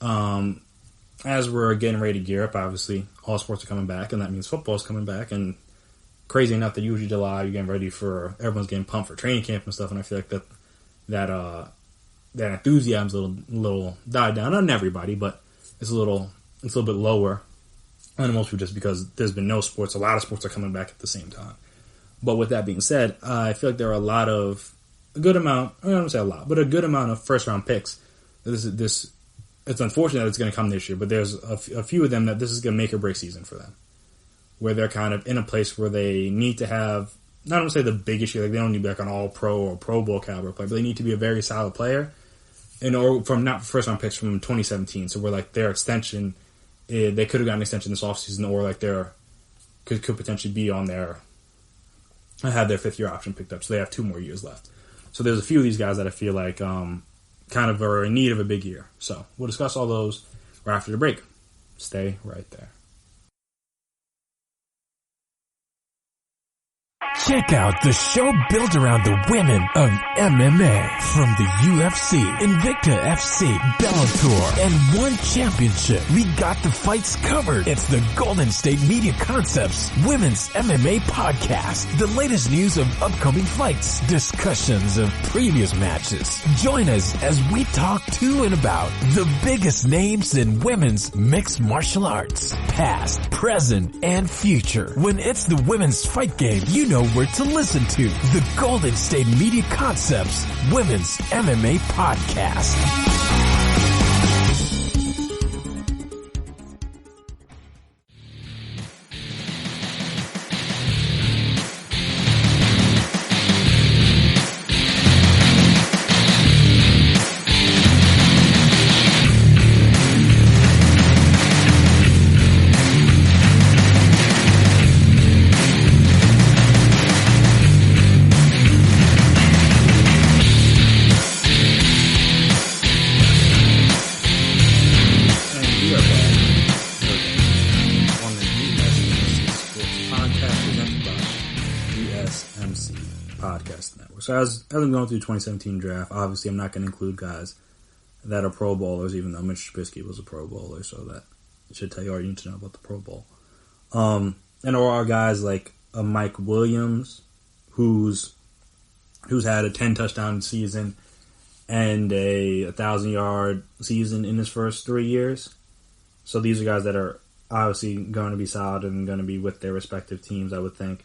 as we're getting ready to gear up, obviously all sports are coming back, and that means football's coming back. And crazy enough that usually July you're getting ready for, everyone's getting pumped for training camp and stuff, and I feel like that enthusiasm's a little died down. Not in everybody, but it's a little bit lower than most people, just because there's been no sports. A lot of sports are coming back at the same time. But with that being said, I feel like there are a good amount of first round picks. It's unfortunate that it's going to come this year, but there's a few of them that this is going to make or break season for them, where they're kind of in a place where they need to have, not going to say the biggest year, like they don't need to be like an all pro or Pro Bowl caliber player, but they need to be a very solid player. Or from not first round picks from 2017, so where like their extension, they could have gotten an extension this offseason, or like could potentially be on have their 5th year option picked up, so they have 2 more years left. So there's a few of these guys that I feel like kind of are in need of a big year. So we'll discuss all those right after the break. Stay right there. Check out the show built around the women of MMA, from the UFC, Invicta FC, Bellator, and One Championship. We got the fights covered. It's the Golden State Media Concepts Women's MMA Podcast. The latest news of upcoming fights, discussions of previous matches. Join us as we talk to and about the biggest names in women's mixed martial arts, past, present, and future. When it's the women's fight game, you know where to listen to. The Golden State Media Concepts Women's MMA Podcast. So as I'm going through the 2017 draft, obviously I'm not going to include guys that are Pro Bowlers, even though Mitch Trubisky was a Pro Bowler, so that should tell you all you need to know about the Pro Bowl. And there are guys like a Mike Williams, who's had a 10 touchdown season and a 1,000-yard season in his first 3 years. So these are guys that are obviously going to be solid and going to be with their respective teams, I would think.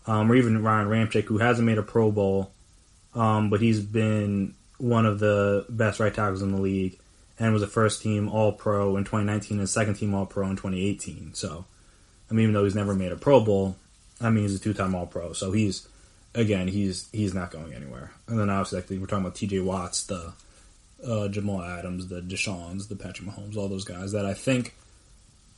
Or even Ryan Ramczyk, who hasn't made a Pro Bowl, but he's been one of the best right tackles in the league and was a first-team All-Pro in 2019 and a second-team All-Pro in 2018. So, I mean, even though he's never made a Pro Bowl, I mean, he's a 2-time All-Pro. So he's not going anywhere. And then obviously, like, we're talking about T.J. Watts, the Jamal Adams, the Deshaun's, the Patrick Mahomes, all those guys that I think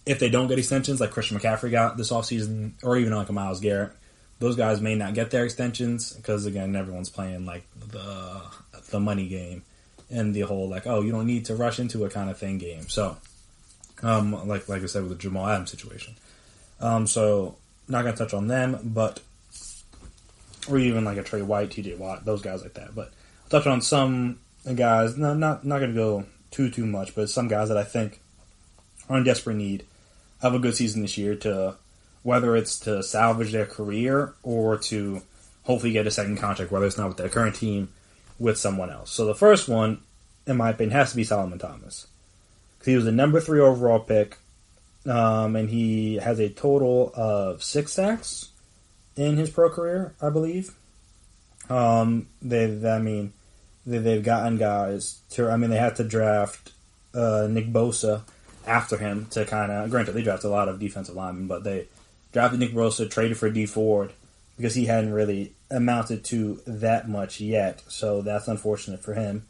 if they don't get extensions like Christian McCaffrey got this offseason, or even like a Myles Garrett, those guys may not get their extensions because, again, everyone's playing like the money game and the whole like, oh, you don't need to rush into it kind of thing game. So, like I said with the Jamal Adams situation. So not gonna touch on them, but or even like a Trey White, T.J. Watt, those guys like that. But I'll touch on some guys, not going to go too much, but some guys that I think are in desperate need of a good season this year, to whether it's to salvage their career or to hopefully get a second contract, whether it's not with their current team, with someone else. So the first one, in my opinion, has to be Solomon Thomas. Because he was the number 3 overall pick, and he has a total of 6 sacks in his pro career, I believe. They've gotten guys to, they had to draft Nick Bosa after him to kind of, granted, they drafted a lot of defensive linemen, but they drafted Nick Bosa, traded for D Ford, because he hadn't really amounted to that much yet, so that's unfortunate for him.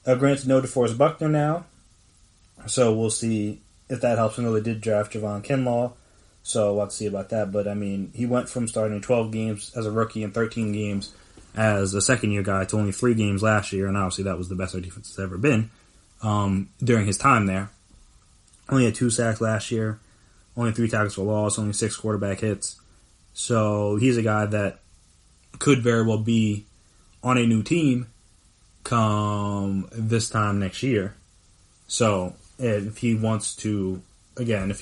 Granted, no DeForest Buckner now, so we'll see if that helps. I know they did draft Javon Kinlaw, so we'll have to see about that, but he went from starting 12 games as a rookie and 13 games as a second-year guy to only 3 games last year, and obviously that was the best our defense has ever been during his time there. Only had 2 sacks last year, only 3 tackles for loss, only 6 quarterback hits. So he's a guy that could very well be on a new team come this time next year. So if he wants to potentially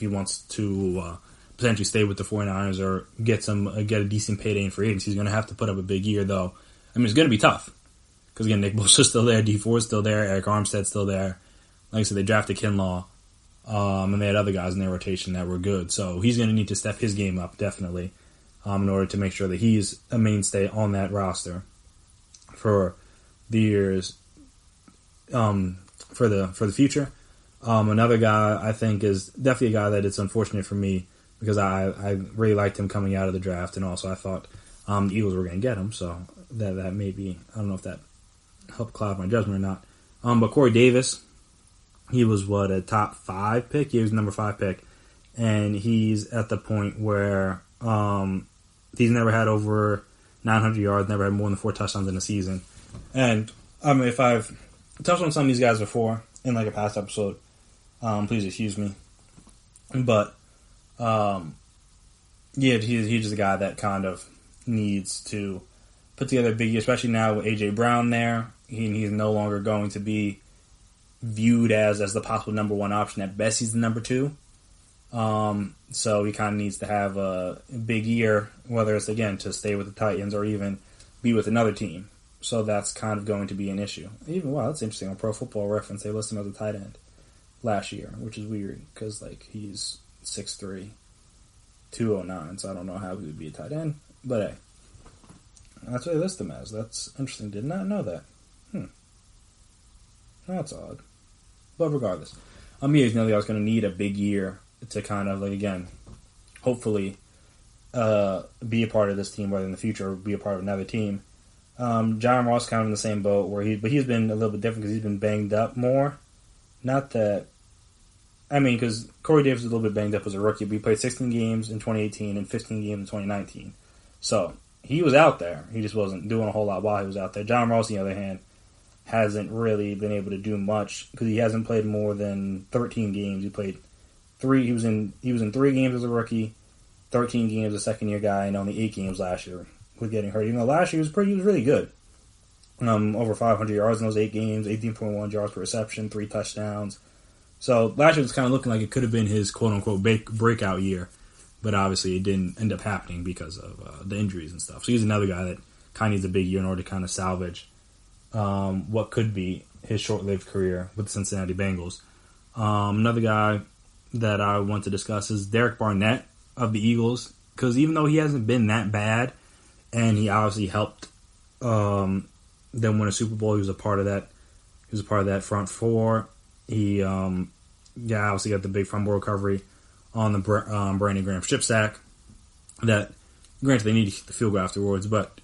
stay with the 49ers or get a decent payday in free agency, he's going to have to put up a big year, though. It's going to be tough. Because, again, Nick Bosa's still there, D Ford's still there, Eric Armstead's still there. Like I said, they drafted Kinlaw. And they had other guys in their rotation that were good. So he's going to need to step his game up, definitely, in order to make sure that he's a mainstay on that roster for the years, for the future. Another guy I think is definitely a guy that it's unfortunate for me, because I really liked him coming out of the draft, and also I thought the Eagles were going to get him. So that may be, I don't know if that helped cloud my judgment or not. But Corey Davis, he was a top 5 pick? He was number 5 pick. And he's at the point where he's never had over 900 yards, never had more than 4 touchdowns in a season. And if I've touched on some of these guys before in a past episode, please excuse me. But he's just a guy that kind of needs to put together a big year, especially now with A.J. Brown there. He's no longer going to be viewed as the possible number 1 option. At best, he's the number 2. So he kind of needs to have a big year, whether it's, again, to stay with the Titans or even be with another team. So that's kind of going to be an issue. That's interesting. On Pro Football Reference, they list him as a tight end last year, which is weird because, he's 6'3", 209, so I don't know how he would be a tight end. But, hey, that's what they list him as. That's interesting. Did not know that. That's odd. But regardless, he's another guy who's going to need a big year to kind of, again, hopefully be a part of this team, whether in the future or be a part of another team. John Ross kind of in the same boat, but he's been a little bit different because he's been banged up more. Not that, because Corey Davis was a little bit banged up as a rookie, but he played 16 games in 2018 and 15 games in 2019. So he was out there. He just wasn't doing a whole lot while he was out there. John Ross, on the other hand, hasn't really been able to do much because he hasn't played more than 13 games. He played 3. He was in 3 games as a rookie, 13 games as a second year guy, and only 8 games last year with getting hurt. Even though last year he was really good. Over 500 yards in those 8 games, 18.1 yards per reception, 3 touchdowns. So last year was kind of looking like it could have been his quote unquote breakout year, but obviously it didn't end up happening because of the injuries and stuff. So he's another guy that kind of needs a big year in order to kind of salvage what could be his short-lived career with the Cincinnati Bengals. Another guy that I want to discuss is Derek Barnett of the Eagles, because even though he hasn't been that bad, and he obviously helped them win a Super Bowl, he was a part of that. He was a part of that front four. He obviously got the big fumble recovery on the Brandon Graham strip sack. That, granted, they needed the field goal afterwards, but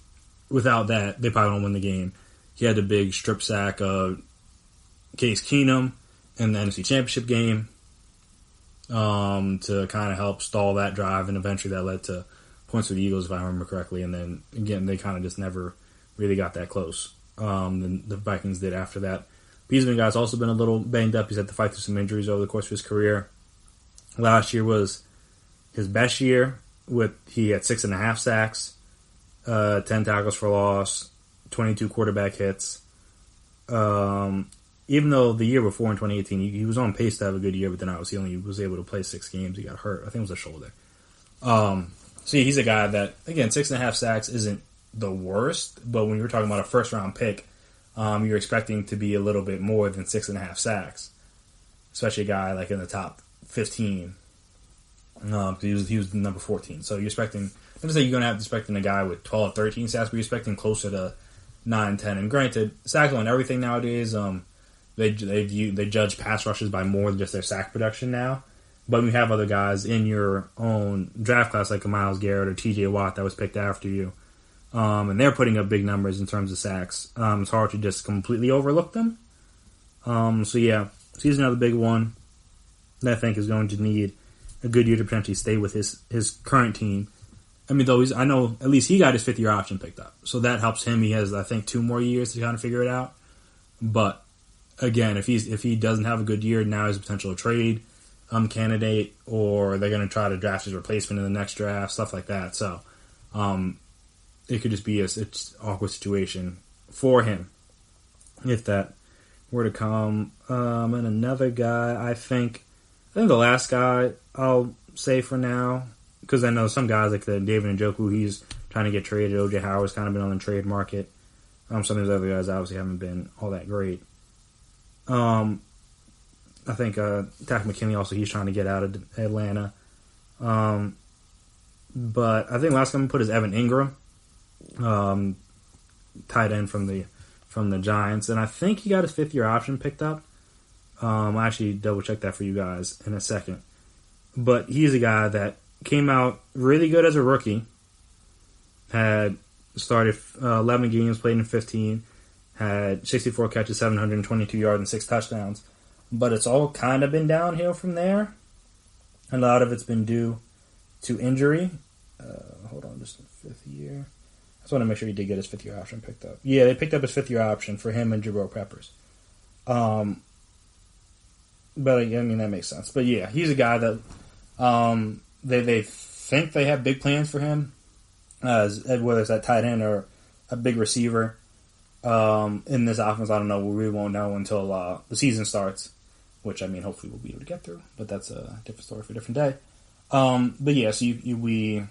without that, they probably don't win the game. He had the big strip sack of Case Keenum in the NFC Championship game to kind of help stall that drive, and eventually that led to points for the Eagles, if I remember correctly. And then, again, they kind of just never really got that close. Than the Vikings did after that. Beasley guy's also been a little banged up. He's had to fight through some injuries over the course of his career. Last year was his best year. He had 6.5 sacks, 10 tackles for loss, 22 quarterback hits. even though the year before in 2018 he was on pace to have a good year, but then obviously he only was able to play 6 games. He got hurt. I think it was a shoulder. So yeah, he's a guy that, again, 6.5 sacks isn't the worst, but when you're talking about a first-round pick, you're expecting to be a little bit more than 6.5 sacks, especially a guy like in the top 15. He was number 14. So you're expecting, I'm going to say you're going to have to expect a guy with 12, 13 sacks, but you're expecting closer to 9, 10. And granted, sacks on everything nowadays, they judge pass rushes by more than just their sack production now. But we have other guys in your own draft class like a Myles Garrett or T.J. Watt that was picked after you. And they're putting up big numbers in terms of sacks. It's hard to just completely overlook them. So he's another big one that I think is going to need a good year to potentially stay with his current team. I mean, though, I know at least he got his 5th-year option picked up. So that helps him. He has, I think, 2 more years to kind of figure it out. But, again, if he doesn't have a good year, now he's a potential trade candidate, or they're going to try to draft his replacement in the next draft, stuff like that. So it could just be an awkward situation for him if that were to come. And another guy, I think the last guy I'll say for now, because I know some guys like the David Njoku, he's trying to get traded. O.J. Howard's kind of been on the trade market. Some of those other guys obviously haven't been all that great. I think Takk McKinley also, he's trying to get out of Atlanta. But I think last guy I'm going to put is Evan Ingram, tight end from the Giants. And I think he got his 5th-year option picked up. I'll actually double-check that for you guys in a second. But he's a guy that came out really good as a rookie. Had started 11 games, played in 15. Had 64 catches, 722 yards, and 6 touchdowns. But it's all kind of been downhill from there. A lot of it's been due to injury. Hold on, just the 5th year. I just want to make sure he did get his 5th-year option picked up. Yeah, they picked up his 5th-year option for him and Jabril Peppers. But I mean, that makes sense. But yeah, he's a guy that they think they have big plans for him, whether it's that tight end or a big receiver. In this offense, I don't know. We won't know until the season starts, which, I mean, hopefully we'll be able to get through. But that's a different story for a different day. But yeah, so he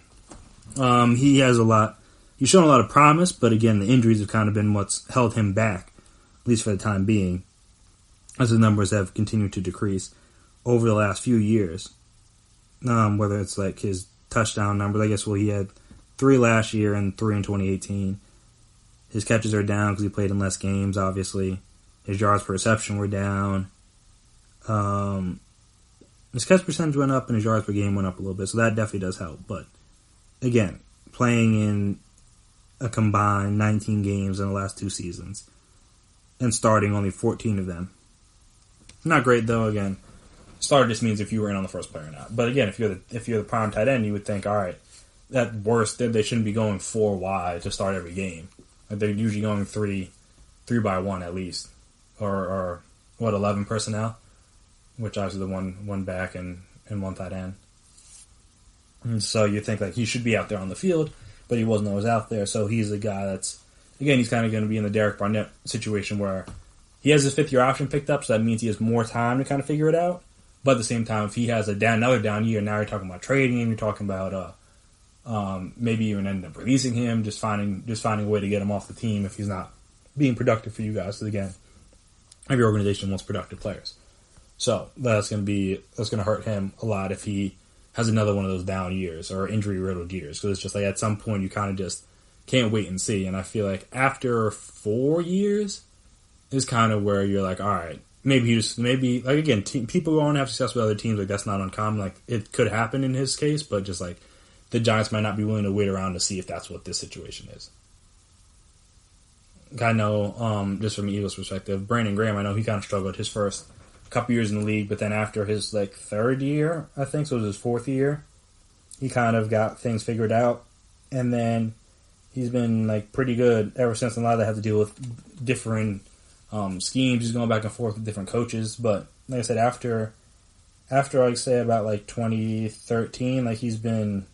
has a lot. He's shown a lot of promise, but again, the injuries have kind of been what's held him back, at least for the time being, as the numbers have continued to decrease over the last few years. Whether it's like his touchdown numbers, I guess, he had 3 last year and 3 in 2018. His catches are down because he played in less games, obviously. His yards per reception were down. His catch percentage went up and his yards per game went up a little bit, so that definitely does help. But, again, playing in a combined 19 games in the last 2 seasons and starting only 14 of them. Not great, though, again. Starter just means if you were in on the first play or not. But, again, if you're the prime tight end, you would think, all right, at worst, they shouldn't be going 4 wide to start every game. They're usually going 3 by 1 at least, or 11 personnel, which obviously the one back and 1 tight end. And so you think like he should be out there on the field, but he wasn't always out there. So he's a guy that's, again, he's kind of going to be in the Derek Barnett situation where he has his 5th-year option picked up, so that means he has more time to kind of figure it out. But at the same time, if he has another down year, now you're talking about trading him, you're talking about maybe even end up releasing him, just finding a way to get him off the team if he's not being productive for you guys. Because again, every organization wants productive players, so that's going to hurt him a lot if he has another one of those down years or injury riddled years. Because it's just like at some point you kind of just can't wait and see. And I feel like after 4 years is kind of where you're like, all right, maybe like again, people go on and have success with other teams. Like that's not uncommon. Like it could happen in his case, but just like. The Giants might not be willing to wait around to see if that's what this situation is. I know, just from the Eagles' perspective, Brandon Graham, I know he kind of struggled his first couple years in the league, but then after his 3rd year, I think, so it was his 4th year, he kind of got things figured out, and then he's been pretty good ever since. And a lot of that had to deal with different schemes. He's going back and forth with different coaches, but like I said, after I'd say about 2013, he's been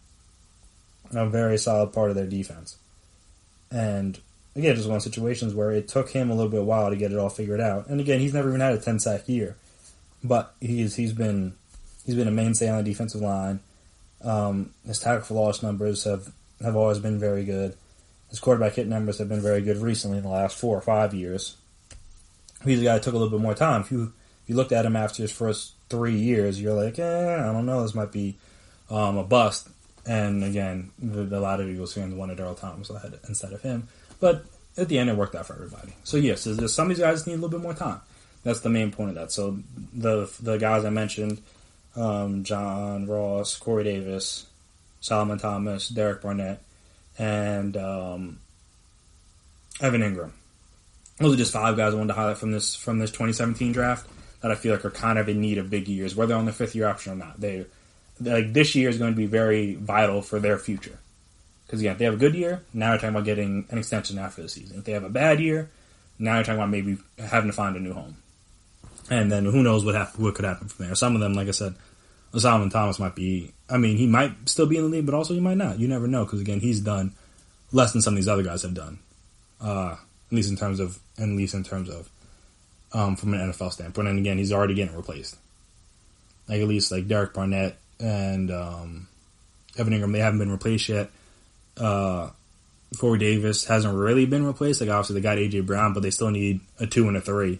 a very solid part of their defense. And again, just one of those situations where it took him a little bit of a while to get it all figured out. And again, he's never even had a 10-sack year, but he's been a mainstay on the defensive line. His tackle for loss numbers have always been very good. His quarterback hit numbers have been very good recently in the last 4 or 5 years. He's a guy that took a little bit more time. If you looked at him after his first 3 years, you're like, I don't know, this might be a bust. And again, a lot of Eagles fans wanted Earl Thomas instead of him. But at the end, it worked out for everybody. So yes, there's some of these guys need a little bit more time. That's the main point of that. So the guys I mentioned, John Ross, Corey Davis, Solomon Thomas, Derek Barnett, and Evan Ingram. Those are just 5 guys I wanted to highlight from this 2017 draft that I feel like are kind of in need of big years, whether on the 5th-year option or not. This year is going to be very vital for their future. Because again, if they have a good year, now you're talking about getting an extension after the season. If they have a bad year, now you're talking about maybe having to find a new home. And then who knows what could happen from there. Some of them, like I said, Solomon Thomas might be, he might still be in the league, but also he might not. You never know, because again, he's done less than some of these other guys have done. At least in terms of from an NFL standpoint. And again, he's already getting replaced. Like at least like Derek Barnett and Evan Ingram, they haven't been replaced yet. Corey Davis hasn't really been replaced. Like obviously they got AJ Brown, but they still need a 2 and a 3.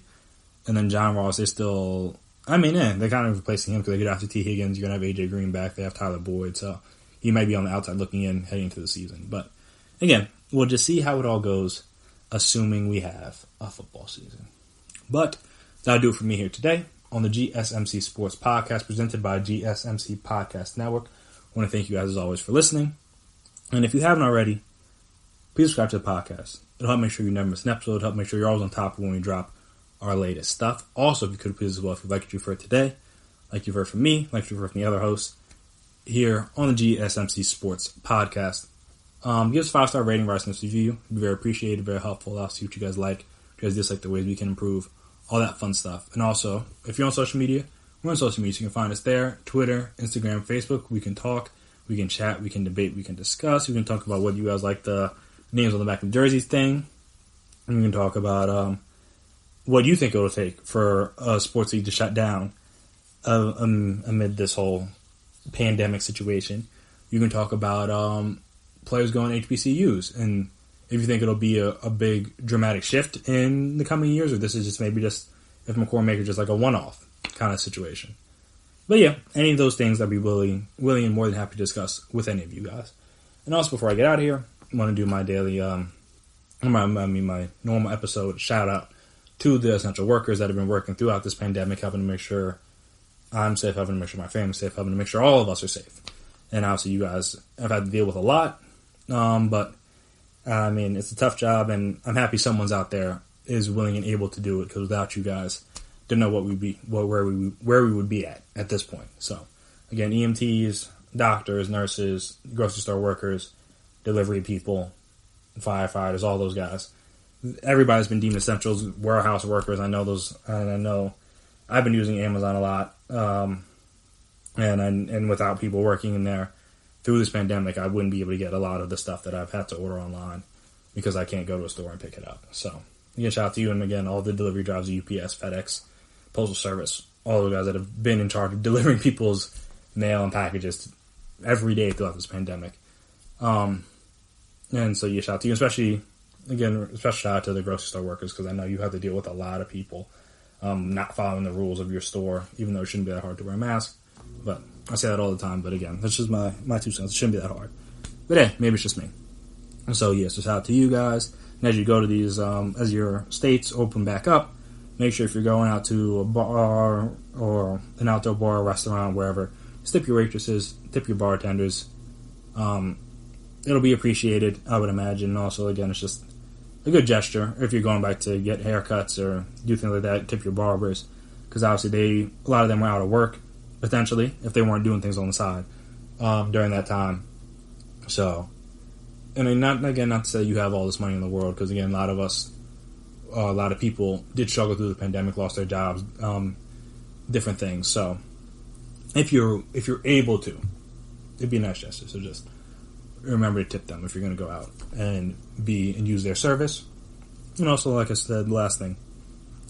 And then John Ross, they're still, they're kind of replacing him because they get after T. Higgins. You're going to have AJ Green back. They have Tyler Boyd. So he might be on the outside looking in heading into the season. But again, we'll just see how it all goes, assuming we have a football season. But that'll do it for me here today on the GSMC Sports Podcast presented by GSMC Podcast Network. I want to thank you guys as always for listening. And if you haven't already, please subscribe to the podcast. It'll help make sure you never miss an episode. It'll help make sure you're always on top of when we drop our latest stuff. Also, if you could please as well, if you'd like what you've heard today, like you've heard from me, like you've heard from the other hosts here on the GSMC Sports Podcast, give us a 5-star rating, write us a review. It'd be very appreciated, very helpful. I'll see what you guys like, what you guys dislike, the ways we can improve, all that fun stuff. And also, if you're on social media, we're on social media, so you can find us there, Twitter, Instagram, Facebook. We can talk, we can chat, we can debate, we can discuss, we can talk about whether you guys like the names on the back of the jerseys thing, and we can talk about what you think it will take for a sports league to shut down amid this whole pandemic situation. You can talk about players going to HBCUs, and if you think it'll be a big dramatic shift in the coming years, or this is just maybe just if Makur Maker just like a one-off kind of situation. But yeah, any of those things I'd be willing and more than happy to discuss with any of you guys. And also before I get out of here, I want to do my daily, my normal episode shout out to the essential workers that have been working throughout this pandemic, helping to make sure I'm safe, helping to make sure my family's safe, helping to make sure all of us are safe. And obviously you guys have had to deal with a lot, but it's a tough job, and I'm happy someone's out there is willing and able to do it, because without you guys, didn't know where we would be at this point. So again, EMTs, doctors, nurses, grocery store workers, delivery people, firefighters, all those guys. Everybody's been deemed essentials. Warehouse workers, I know those, and I know I've been using Amazon a lot, and without people working in there through this pandemic, I wouldn't be able to get a lot of the stuff that I've had to order online because I can't go to a store and pick it up. So again, shout out to you, and again, all the delivery drivers, UPS, FedEx, Postal Service, all the guys that have been in charge of delivering people's mail and packages every day throughout this pandemic. And so, yeah, shout out to you, especially shout out to the grocery store workers, because I know you have to deal with a lot of people not following the rules of your store, even though it shouldn't be that hard to wear a mask. But I say that all the time, but again, that's just my 2 cents. It shouldn't be that hard. But hey, maybe it's just me. And so, yes, just shout out to you guys. And as you go to these, as your states open back up, make sure if you're going out to a bar or an outdoor bar or restaurant, wherever, tip your waitresses, tip your bartenders. It'll be appreciated, I would imagine. And also, again, it's just a good gesture. If you're going back to get haircuts or do things like that, tip your barbers. Because obviously a lot of them were out of work, potentially, if they weren't doing things on the side during that time. So, not to say you have all this money in the world, because again, a lot of people did struggle through the pandemic, lost their jobs, different things. So, if you're able to, it'd be a nice gesture. So just remember to tip them if you're going to go out and use their service. And also, like I said, the last thing,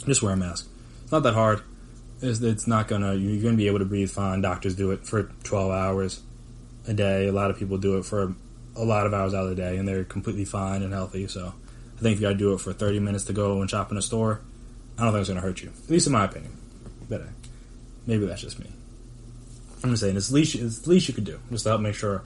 just wear a mask. It's not that hard. It's not you're going to be able to breathe fine. Doctors do it for 12 hours a day. A lot of people do it for a lot of hours out of the day, and they're completely fine and healthy. So I think if you got to do it for 30 minutes to go and shop in a store, I don't think it's going to hurt you. At least in my opinion. But maybe that's just me. I'm just saying, it's the least you could do, just to help make sure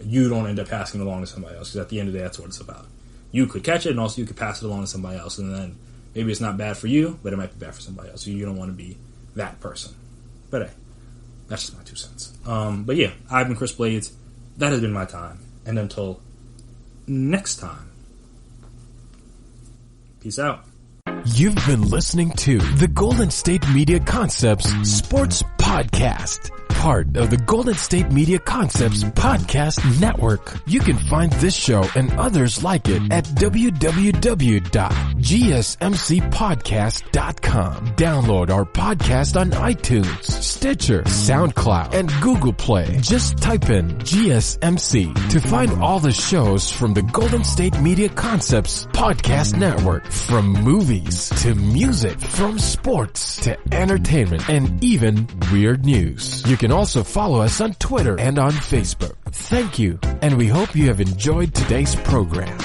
you don't end up passing it along to somebody else, because at the end of the day, that's what it's about. You could catch it, and also you could pass it along to somebody else, and then maybe it's not bad for you, but it might be bad for somebody else, so you don't want to be that person. But hey, that's just my 2 cents. But yeah, I've been Chris Blades. That has been my time. And until next time, peace out. You've been listening to the Golden State Media Concepts Sports Podcast, part of the Golden State Media Concepts Podcast Network. You can find this show and others like it at www.gsmcpodcast.com. Download our podcast on iTunes, Stitcher, SoundCloud, and Google Play. Just type in GSMC to find all the shows from the Golden State Media Concepts Podcast Network, from movies to music, from sports to entertainment, and even weird news. You can also follow us on Twitter and on Facebook. Thank you, and we hope you have enjoyed today's program.